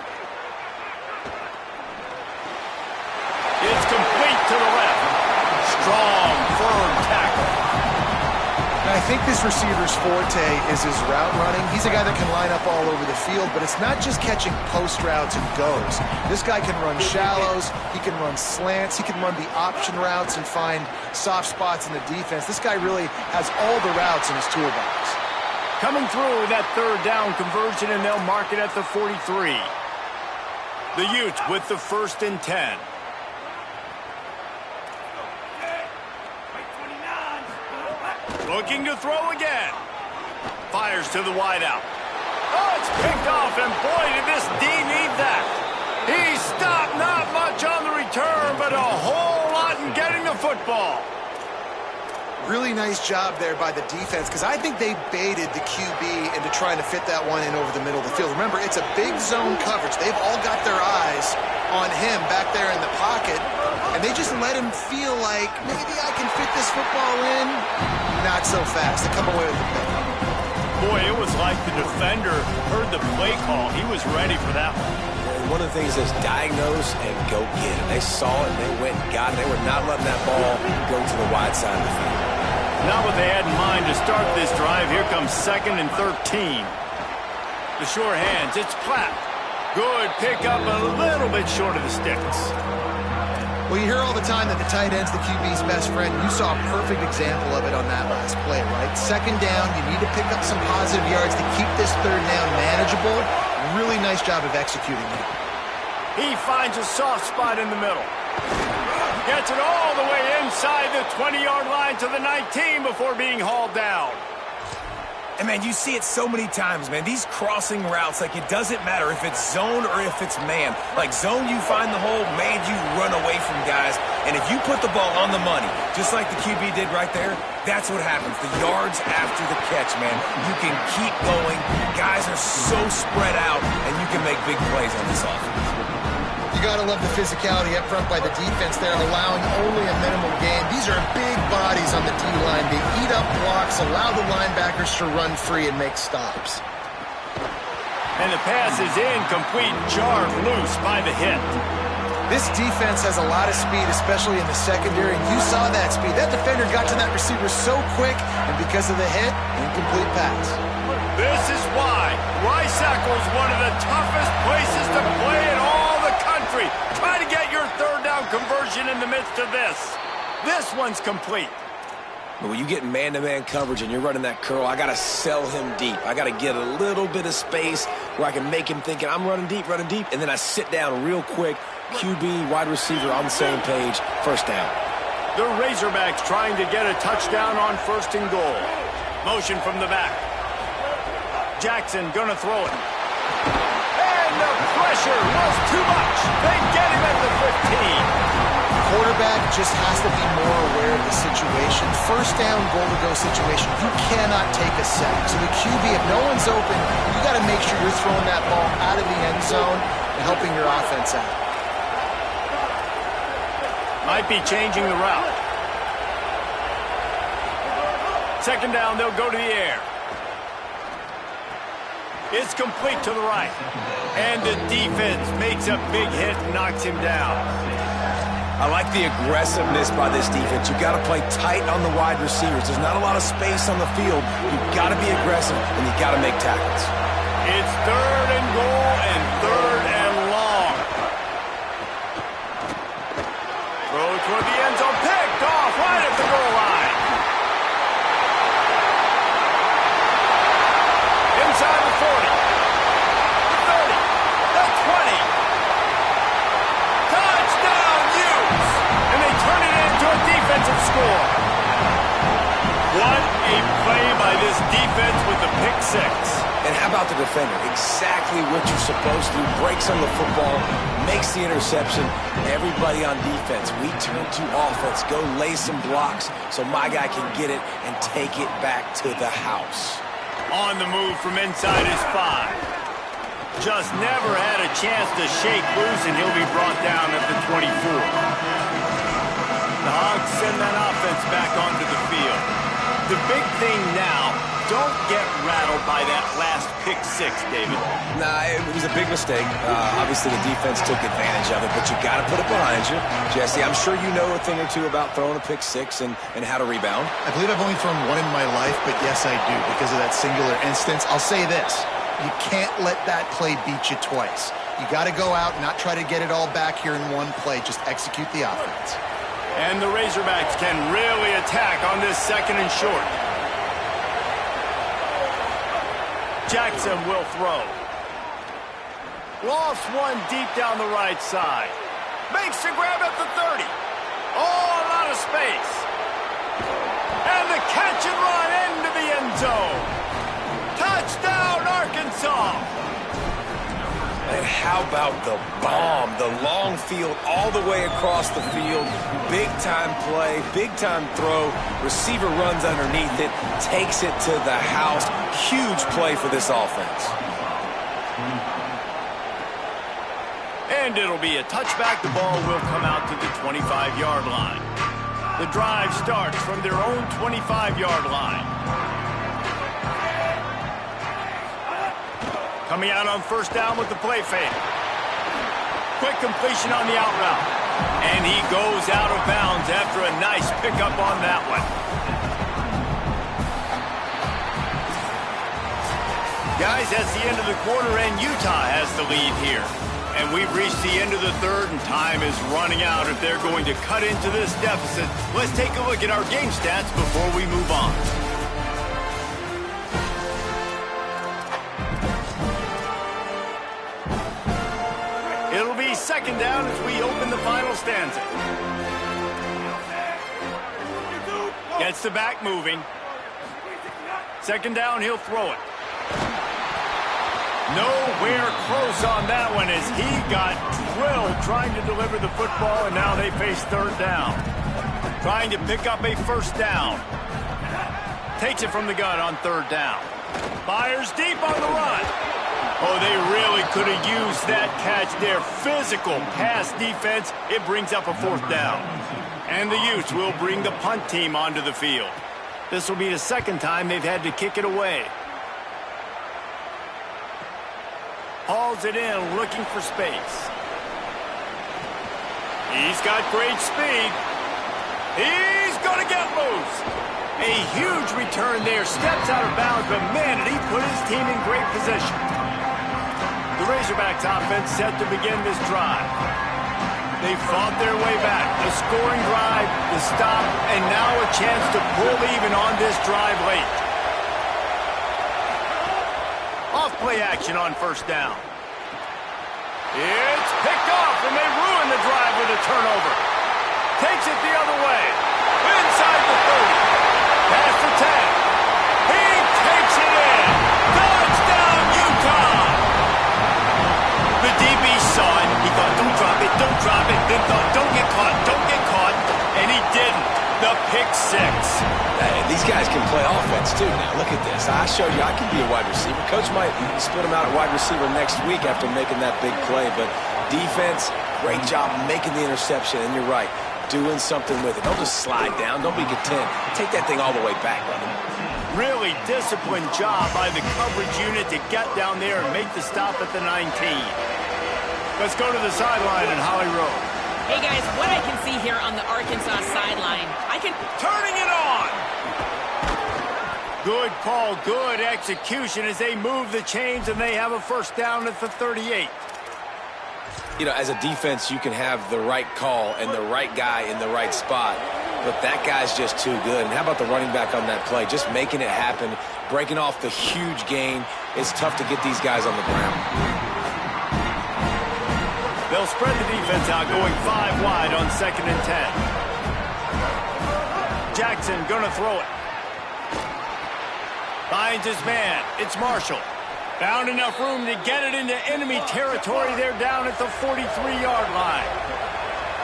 [SPEAKER 1] It's complete to the left. Strong, firm tackle.
[SPEAKER 3] I think this receiver's forte is his route running. He's a guy that can line up all over the field, but it's not just catching post routes and goes. This guy can run shallows, he can run slants, he can run the option routes and find soft spots in the defense. This guy really has all the routes in his toolbox.
[SPEAKER 1] Coming through that third down conversion, and they'll mark it at the 43. The Utes with the 1st and 10. Looking to throw again. Fires to the wideout. Oh, it's picked off, and boy, did this D need that. He stopped, not much on the return, but a whole lot in getting the football.
[SPEAKER 3] Really nice job there by the defense, because I think they baited the QB into trying to fit that one in over the middle of the field. Remember, it's a big zone coverage. They've all got their eyes on him back there in the pocket, and they just let him feel like, maybe I can fit this football in. Not so fast. They come away with the pick.
[SPEAKER 1] Boy, it was like the defender heard the play call. He was ready for that one.
[SPEAKER 4] One of the things is diagnose and go get it. They saw it, and they went and got it. They were not letting that ball go to the wide side of the field.
[SPEAKER 1] Not what they had in mind to start this drive. Here comes 2nd and 13. The sure hands. It's Platt. Good pickup, a little bit short of the sticks.
[SPEAKER 3] Well, you hear all the time that the tight end's the QB's best friend. You saw a perfect example of it on that last play, right? 2nd down, you need to pick up some positive yards to keep this 3rd down manageable. Really nice job of executing that.
[SPEAKER 1] He finds a soft spot in the middle. Gets it all the way inside the 20-yard line to the 19 before being hauled down.
[SPEAKER 4] And, man, you see it so many times, man. These crossing routes, like, it doesn't matter if it's zone or if it's man. Like, zone, you find the hole. Man, you run away from guys. And if you put the ball on the money, just like the QB did right there, that's what happens. The yards after the catch, man. You can keep going. Guys are so spread out, and you can make big plays on this offense.
[SPEAKER 3] You got to love the physicality up front by the defense there, allowing only a minimum gain. These are big bodies on the D-line. They eat up blocks, allow the linebackers to run free and make stops.
[SPEAKER 1] And the pass is incomplete, jarred loose by the hit.
[SPEAKER 3] This defense has a lot of speed, especially in the secondary, and you saw that speed. That defender got to that receiver so quick, and because of the hit, incomplete pass.
[SPEAKER 1] This is why Rice-Eccles is one of the toughest places to play in all the country. Try to get your 3rd down conversion in the midst of this. This one's complete.
[SPEAKER 4] But when you get man-to-man coverage and you're running that curl, I got to sell him deep. I got to get a little bit of space where I can make him thinking I'm running deep, and then I sit down real quick. QB, wide receiver on the same page, 1st down.
[SPEAKER 1] The Razorbacks trying to get a touchdown on 1st and goal. Motion from the back. Jackson gonna throw it. And the pressure was too much. They get him at the 15.
[SPEAKER 3] Quarterback just has to be more aware of the situation. 1st down, goal-to-go situation. You cannot take a sack. So the QB, if no one's open, you got to make sure you're throwing that ball out of the end zone and helping your offense out.
[SPEAKER 1] Might be changing the route. 2nd down, they'll go to the air. It's complete to the right. And the defense makes a big hit and knocks him down.
[SPEAKER 4] I like the aggressiveness by this defense. You've got to play tight on the wide receivers. There's not a lot of space on the field. You've got to be aggressive, and you've got to make tackles.
[SPEAKER 1] It's 3rd and goal and 3rd and long. Throw toward the end zone. Picked off right at the goal line. this defense with the pick six.
[SPEAKER 4] And how about the defender? Exactly what you're supposed to do. Breaks on the football, makes the interception. Everybody on defense, we turn to offense. Go lay some blocks so my guy can get it and take it back to the house.
[SPEAKER 1] On the move from inside his 5. Just never had a chance to shake loose, and he'll be brought down at the 24. The Hogs send that offense back onto the field. The big thing now, don't get rattled by that last pick six, David.
[SPEAKER 4] Nah, it was a big mistake. Obviously, the defense took advantage of it, but you got to put it behind you. Jesse, I'm sure you know a thing or two about throwing a pick six and how to rebound.
[SPEAKER 3] I believe I've only thrown one in my life, but yes, I do, because of that singular instance. I'll say this. You can't let that play beat you twice. You got to go out and not try to get it all back here in one play. Just execute the offense.
[SPEAKER 1] And the Razorbacks can really attack on this 2nd and short. Jackson will throw. Lost one deep down the right side. Makes the grab at the 30. All out of space. And the catch and run into the end zone. Touchdown, Arkansas.
[SPEAKER 4] And how about the bomb? The long field all the way across the field. Big-time play, big-time throw. Receiver runs underneath it, takes it to the house. Huge play for this offense.
[SPEAKER 1] And it'll be a touchback. The ball will come out to the 25-yard line. The drive starts from their own 25-yard line. Coming out on 1st down with the play fake. Quick completion on the out route. And he goes out of bounds after a nice pickup on that one. Guys, that's the end of the quarter, and Utah has the lead here. And we've reached the end of the 3rd, and time is running out if they're going to cut into this deficit. Let's take a look at our game stats before we move on. It'll be 2nd down as we open the final stanza. Gets the back moving. 2nd down, he'll throw it. Nowhere close on that one as he got drilled trying to deliver the football, and now they face 3rd down. Trying to pick up a 1st down. Takes it from the gun on 3rd down. Fires deep on the run. Oh, they really could have used that catch there. Physical pass defense. It brings up a 4th down. And the Utes will bring the punt team onto the field. This will be the 2nd time they've had to kick it away. Hauls it in, looking for space. He's got great speed. He's going to get loose. A huge return there. Steps out of bounds, but man, did he put his team in great position. The Razorbacks offense set to begin this drive. They fought their way back. A scoring drive, the stop, and now a chance to pull even on this drive late. Off play action on 1st down. It's picked off, and they ruin the drive with a turnover. Takes it the other way. Inside the 30. Past the 10. He takes it in. Touchdown, Utah! The DB saw it. He thought, don't drop it, don't drop it. Then thought, don't get caught, don't get caught. And he didn't. The pick six.
[SPEAKER 4] Hey, these guys can play offense, too. Now, look at this. I showed you I can be a wide receiver. Coach might split him out at wide receiver next week after making that big play. But defense, great job making the interception. And you're right, doing something with it. Don't just slide down. Don't be content. Take that thing all the way back, brother.
[SPEAKER 1] Really disciplined job by the coverage unit to get down there and make the stop at the 19. Let's go to the sideline in Holly Rowe.
[SPEAKER 2] Hey, guys, what I can see here on the Arkansas sideline,
[SPEAKER 1] Turning it on! Good call, good execution as they move the chains, and they have a 1st down at the 38.
[SPEAKER 4] You know, as a defense, you can have the right call and the right guy in the right spot, but that guy's just too good. And how about the running back on that play? Just making it happen, breaking off the huge gain. It's tough to get these guys on the ground.
[SPEAKER 1] They'll spread the defense out, going 5 wide on 2nd and 10. Jackson gonna throw it. Finds his man. It's Marshall. Found enough room to get it into enemy territory. They're down at the 43-yard line.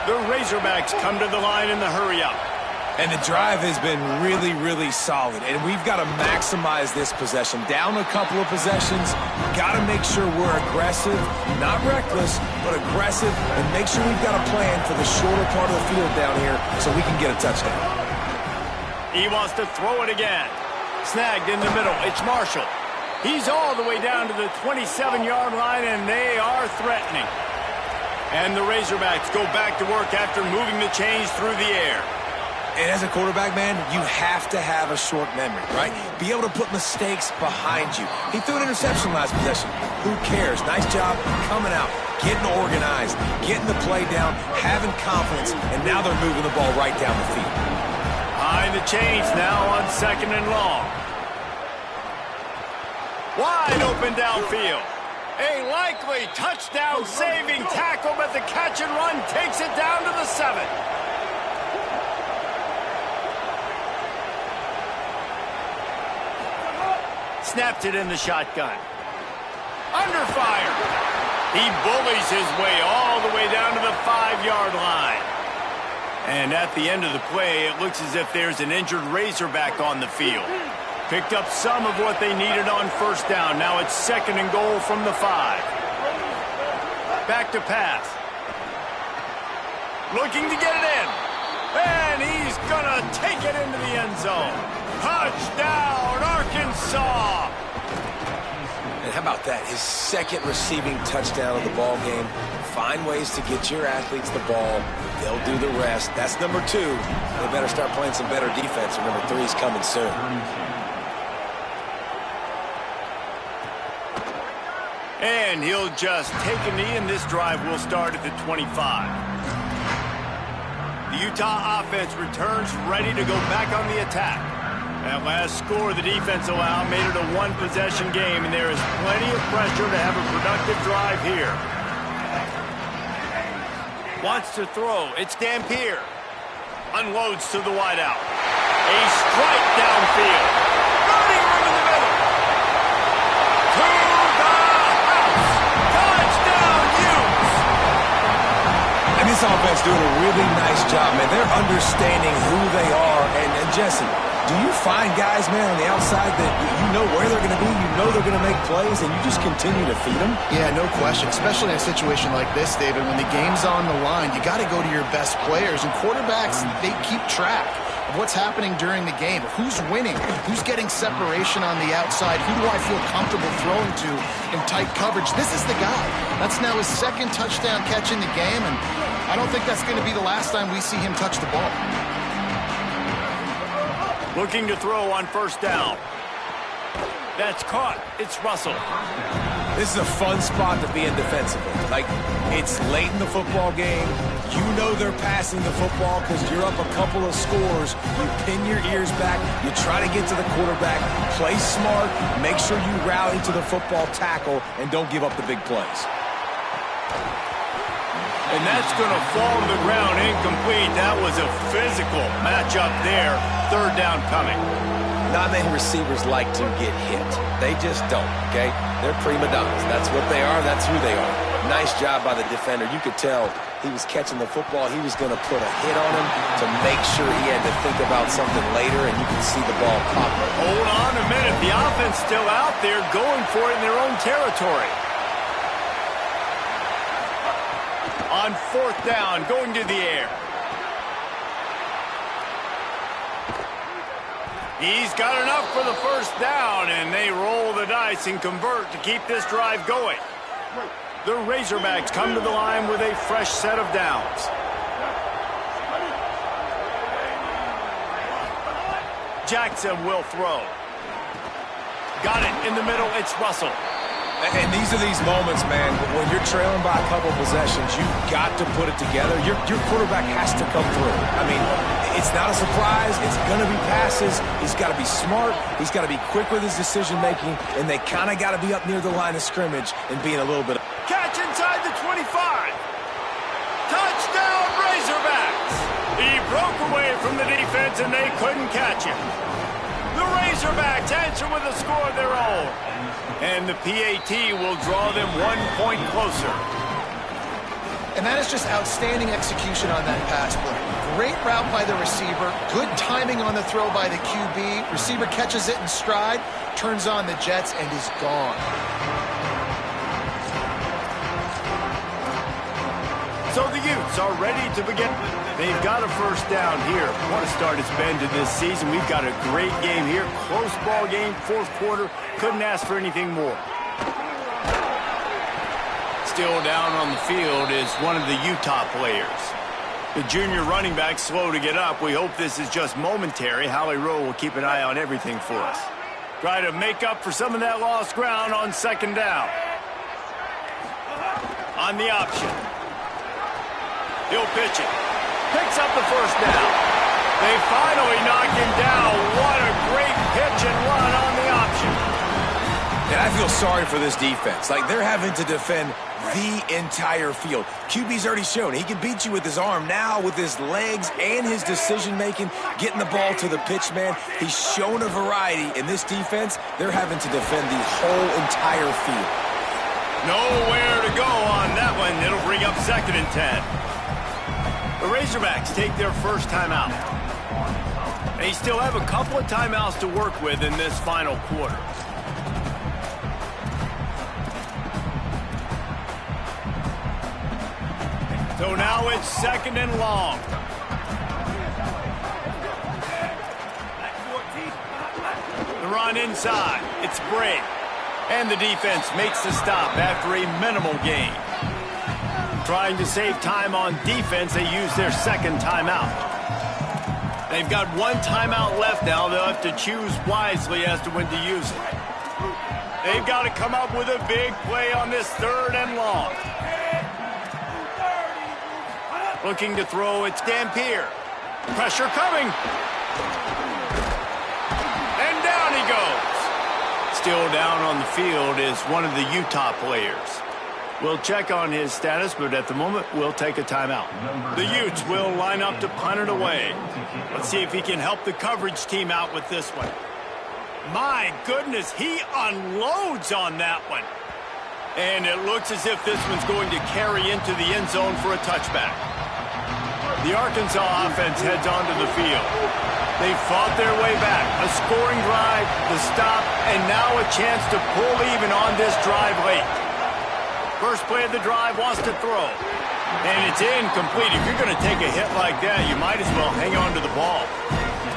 [SPEAKER 1] The Razorbacks come to the line in the hurry-up.
[SPEAKER 4] And the drive has been really, really solid. And we've got to maximize this possession. Down a couple of possessions. Got to make sure we're aggressive, not reckless, but aggressive, and make sure we've got a plan for the shorter part of the field down here so we can get a touchdown.
[SPEAKER 1] He wants to throw it again. Snagged in the middle. It's Marshall. He's all the way down to the 27-yard line, and they are threatening. And the Razorbacks go back to work after moving the chains through the air.
[SPEAKER 4] And as a quarterback, man, you have to have a short memory, right? Be able to put mistakes behind you. He threw an interception last possession. Who cares? Nice job coming out, getting organized, getting the play down, having confidence, and now they're moving the ball right down the field.
[SPEAKER 1] Behind the chains now on 2nd and long. Wide open downfield. A likely touchdown-saving tackle, but the catch and run takes it down to the 7. Snapped it in the shotgun. Under fire. He bullies his way all the way down to the 5-yard line. And at the end of the play, it looks as if there's an injured Razorback on the field. Picked up some of what they needed on 1st down. Now it's 2nd and goal from the 5. Back to pass. Looking to get it in. And he's gonna take it into the end zone. Touchdown, Arkansas!
[SPEAKER 4] And how about that? His 2nd receiving touchdown of the ball game. Find ways to get your athletes the ball. They'll do the rest. That's number 2. They better start playing some better defense, or number 3 is coming soon.
[SPEAKER 1] And he'll just take a knee, and this drive will start at the 25. The Utah offense returns ready to go back on the attack. That last score the defense allowed made it a one-possession game, and there is plenty of pressure to have a productive drive here. Wants to throw. It's Dampier. Unloads to the wideout. A strike downfield. Running room in the middle. To the house. Touchdown, Utes.
[SPEAKER 4] And this offense doing a really nice job, man. They're understanding who they are. And Jesse, do you find guys, man, on the outside that you know where they're going to be, you know they're going to make plays, and you just continue to feed them?
[SPEAKER 3] Yeah, no question, especially in a situation like this, David. When the game's on the line, you got to go to your best players, and quarterbacks, they keep track of what's happening during the game, of who's winning, who's getting separation on the outside, who do I feel comfortable throwing to in tight coverage. This is the guy. That's now his 2nd touchdown catch in the game, and I don't think that's going to be the last time we see him touch the ball.
[SPEAKER 1] Looking to throw on 1st down. That's caught. It's Russell.
[SPEAKER 4] This is a fun spot to be in defensively. Like, it's late in the football game. You know they're passing the football because you're up a couple of scores. You pin your ears back. You try to get to the quarterback. Play smart. Make sure you rally to the football tackle and don't give up the big plays.
[SPEAKER 1] And that's going to fall to the ground incomplete. That was a physical matchup there. 3rd down coming.
[SPEAKER 4] Not many receivers like to get hit. They just don't, okay? They're prima donnas. That's what they are. That's who they are. Nice job by the defender. You could tell he was catching the football. He was going to put a hit on him to make sure he had to think about something later, and you can see the ball pop.
[SPEAKER 1] Hold on a minute. The offense still out there going for it in their own territory. On 4th down, going to the air. He's got enough for the 1st down, and they roll the dice and convert to keep this drive going. The Razorbacks come to the line with a fresh set of downs. Jackson will throw. Got it in the middle. It's Russell.
[SPEAKER 4] And these are these moments, man, when you're trailing by a couple possessions, you've got to put it together. Your quarterback has to come through. I mean, it's not a surprise. It's going to be passes. He's got to be smart. He's got to be quick with his decision-making, and they kind of got to be up near the line of scrimmage and being a little bit...
[SPEAKER 1] Catch inside the 25. Touchdown, Razorbacks. He broke away from the defense, and they couldn't catch him. The Razorbacks Razorbacks answer with a score of their own. And the PAT will draw them 1 point closer.
[SPEAKER 3] And that is just outstanding execution on that pass play. Great route by the receiver, good timing on the throw by the QB. Receiver catches it in stride, turns on the jets, and is gone.
[SPEAKER 1] So the Utes are ready to begin. They've got a first down here. What a start it's been to this season. We've got a great game here. Close ball game, fourth quarter. Couldn't ask for anything more. Still down on the field is one of the Utah players. The junior running back slow to get up. We hope this is just momentary. Howie Rowe will keep an eye on everything for us. Try to make up for some of that lost ground on second down. On the option. He'll pitch it. Picks up the first down. They finally knock him down. What a great pitch and run on the option.
[SPEAKER 4] And I feel sorry for this defense. Like, they're having to defend the entire field. QB's already shown he can beat you with his arm. Now, with his legs and his decision-making, getting the ball to the pitch man, he's shown a variety. In this defense, they're having to defend the whole entire field.
[SPEAKER 1] Nowhere to go on that one. It'll bring up 2nd and 10. The Razorbacks take their first timeout. They still have a couple of timeouts to work with in this final quarter. So now it's 2nd and long. The run inside. It's Bray. And the defense makes the stop after a minimal gain. Trying to save time on defense, they use their second timeout. They've got one timeout left now. They'll have to choose wisely as to when to use it. They've got to come up with a big play on this 3rd and long. Looking to throw, it's Dampier. Pressure coming. And down he goes. Still down on the field is one of the Utah players. We'll check on his status, but at the moment, we'll take a timeout. The Utes will line up to punt it away. Let's see if he can help the coverage team out with this one. My goodness, he unloads on that one. And it looks as if this one's going to carry into the end zone for a touchback. The Arkansas offense heads onto the field. They fought their way back. A scoring drive, the stop, and now a chance to pull even on this drive late. First play of the drive wants to throw. And it's incomplete. If you're going to take a hit like that, you might as well hang on to the ball.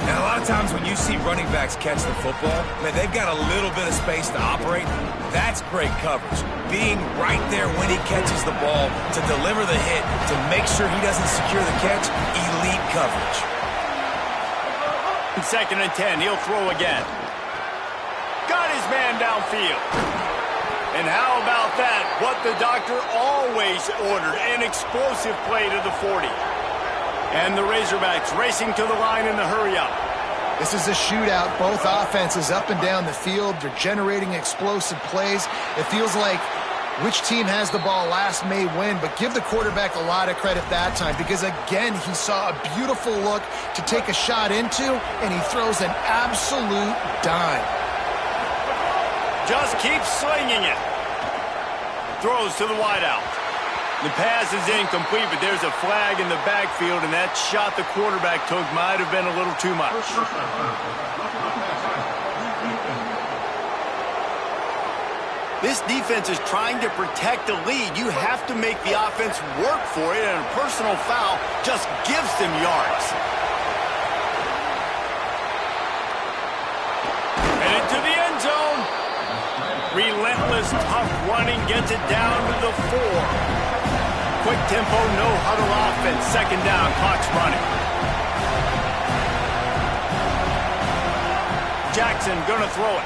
[SPEAKER 4] And a lot of times when you see running backs catch the football, man, they've got a little bit of space to operate. That's great coverage. Being right there when he catches the ball to deliver the hit, to make sure he doesn't secure the catch, elite coverage.
[SPEAKER 1] 2nd and 10, he'll throw again. Got his man downfield. And how about that? What the doctor always ordered, an explosive play to the 40. And the Razorbacks racing to the line in the hurry-up.
[SPEAKER 3] This is a shootout. Both offenses up and down the field. They're generating explosive plays. It feels like which team has the ball last may win, but give the quarterback a lot of credit that time because, again, he saw a beautiful look to take a shot into, and he throws an absolute dime.
[SPEAKER 1] Just keep slinging it. Throws to the wideout. The pass is incomplete, but there's a flag in the backfield, and that shot the quarterback took might have been a little too much. This defense is trying to protect the lead. You have to make the offense work for it, and a personal foul just gives them yards. Headed to the end zone. Relentless, tough running gets it down to the 4. Quick tempo, no huddle offense. Second down, clock's running. Jackson gonna throw it.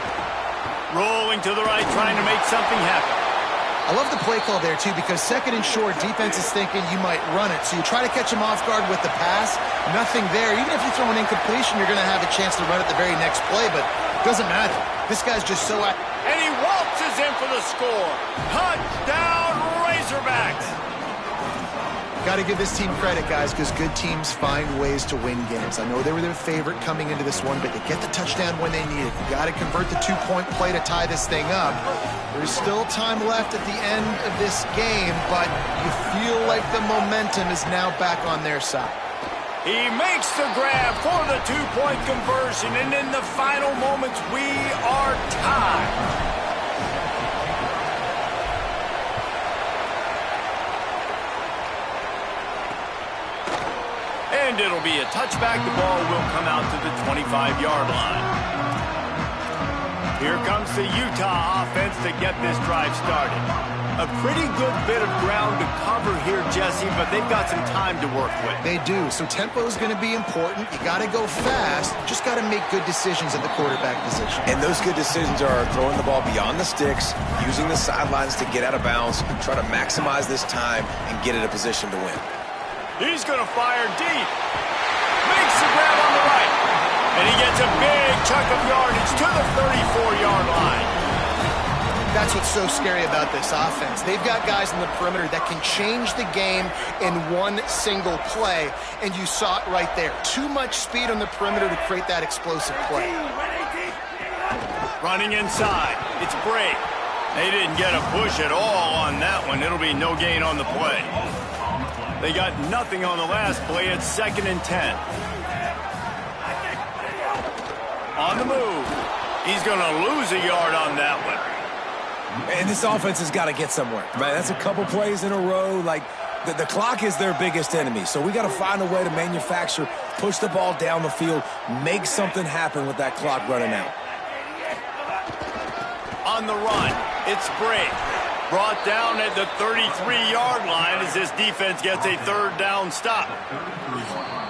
[SPEAKER 1] Rolling to the right, trying to make something happen.
[SPEAKER 3] I love the play call there, too, because 2nd and short, defense is thinking you might run it. So you try to catch him off guard with the pass. Nothing there. Even if you throw an incompletion, you're going to have a chance to run it the very next play, but it doesn't matter. This guy's just so...
[SPEAKER 1] And he waltzes in for the score. Touchdown, Razorbacks.
[SPEAKER 3] Got to give this team credit, guys, because good teams find ways to win games. I know they were their favorite coming into this one, but they get the touchdown when they need it. You got to convert the two-point play to tie this thing up. There's still time left at the end of this game, but you feel like the momentum is now back on their side.
[SPEAKER 1] He makes the grab for the two-point conversion, and in the final moments, we are tied. And it'll be a touchback. The ball will come out to the 25-yard line. Here comes the Utah offense to get this drive started. A pretty good bit of ground to cover here, Jesse, but they've got some time to work with.
[SPEAKER 3] They do, so tempo is going to be important. You got to go fast. Just got to make good decisions at the quarterback position.
[SPEAKER 4] And those good decisions are throwing the ball beyond the sticks, using the sidelines to get out of bounds, try to maximize this time, and get in a position to win.
[SPEAKER 1] He's going to fire deep. Makes the grab on the right. And he gets a big chunk of yardage to the 34-yard line.
[SPEAKER 3] That's what's so scary about this offense. They've got guys in the perimeter that can change the game in one single play, and you saw it right there. Too much speed on the perimeter to create that explosive play.
[SPEAKER 1] Running inside. It's Bray. They didn't get a push at all on that one. It'll be no gain on the play. They got nothing on the last play. It's 2nd and 10. On the move. He's going to lose a yard on that one.
[SPEAKER 4] And this offense has got to get somewhere. Man, that's a couple plays in a row. Like, the clock is their biggest enemy. So we got to find a way to manufacture, push the ball down the field, make something happen with that clock running out. On the run, it's Bray. Brought down at the 33-yard line as this defense gets a 3rd down stop.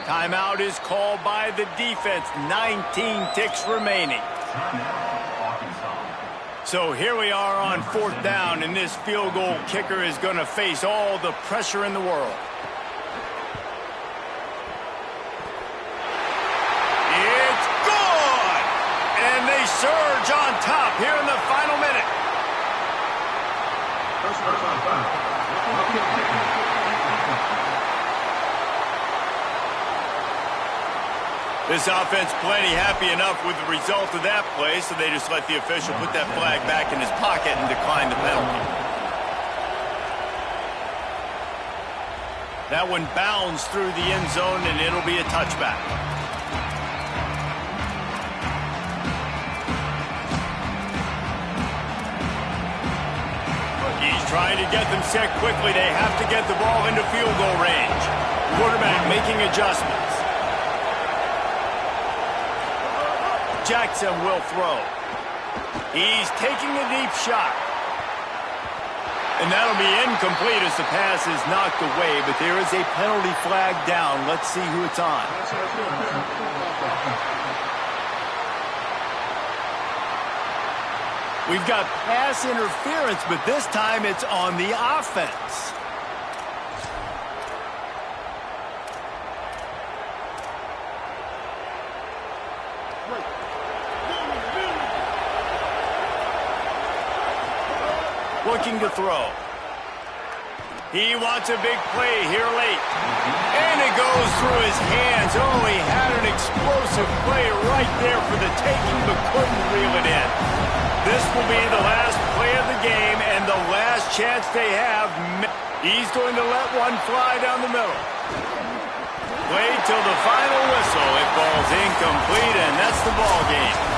[SPEAKER 4] Timeout is called by the defense. 19 ticks remaining. So here we are on 4th down, and this field goal kicker is going to face all the pressure in the world. It's good! And they surge on top here in the final minute. This offense plenty happy enough with the result of that play, so they just let the official put that flag back in his pocket and decline the penalty. That one bounds through the end zone, and it'll be a touchback. He's trying to get them set quickly. They have to get the ball into field goal range. Quarterback making adjustments. Jackson will throw. He's taking a deep shot. And that'll be incomplete as the pass is knocked away, but there is a penalty flag down. Let's see who it's on. We've got pass interference, but this time it's on the offense. Looking to throw. He wants a big play here late. And it goes through his hands. Oh, he had an explosive play right there for the taking, but couldn't reel it in. This will be the last play of the game and the last chance they have. He's going to let one fly down the middle. Played till the final whistle. It falls incomplete, and that's the ball game.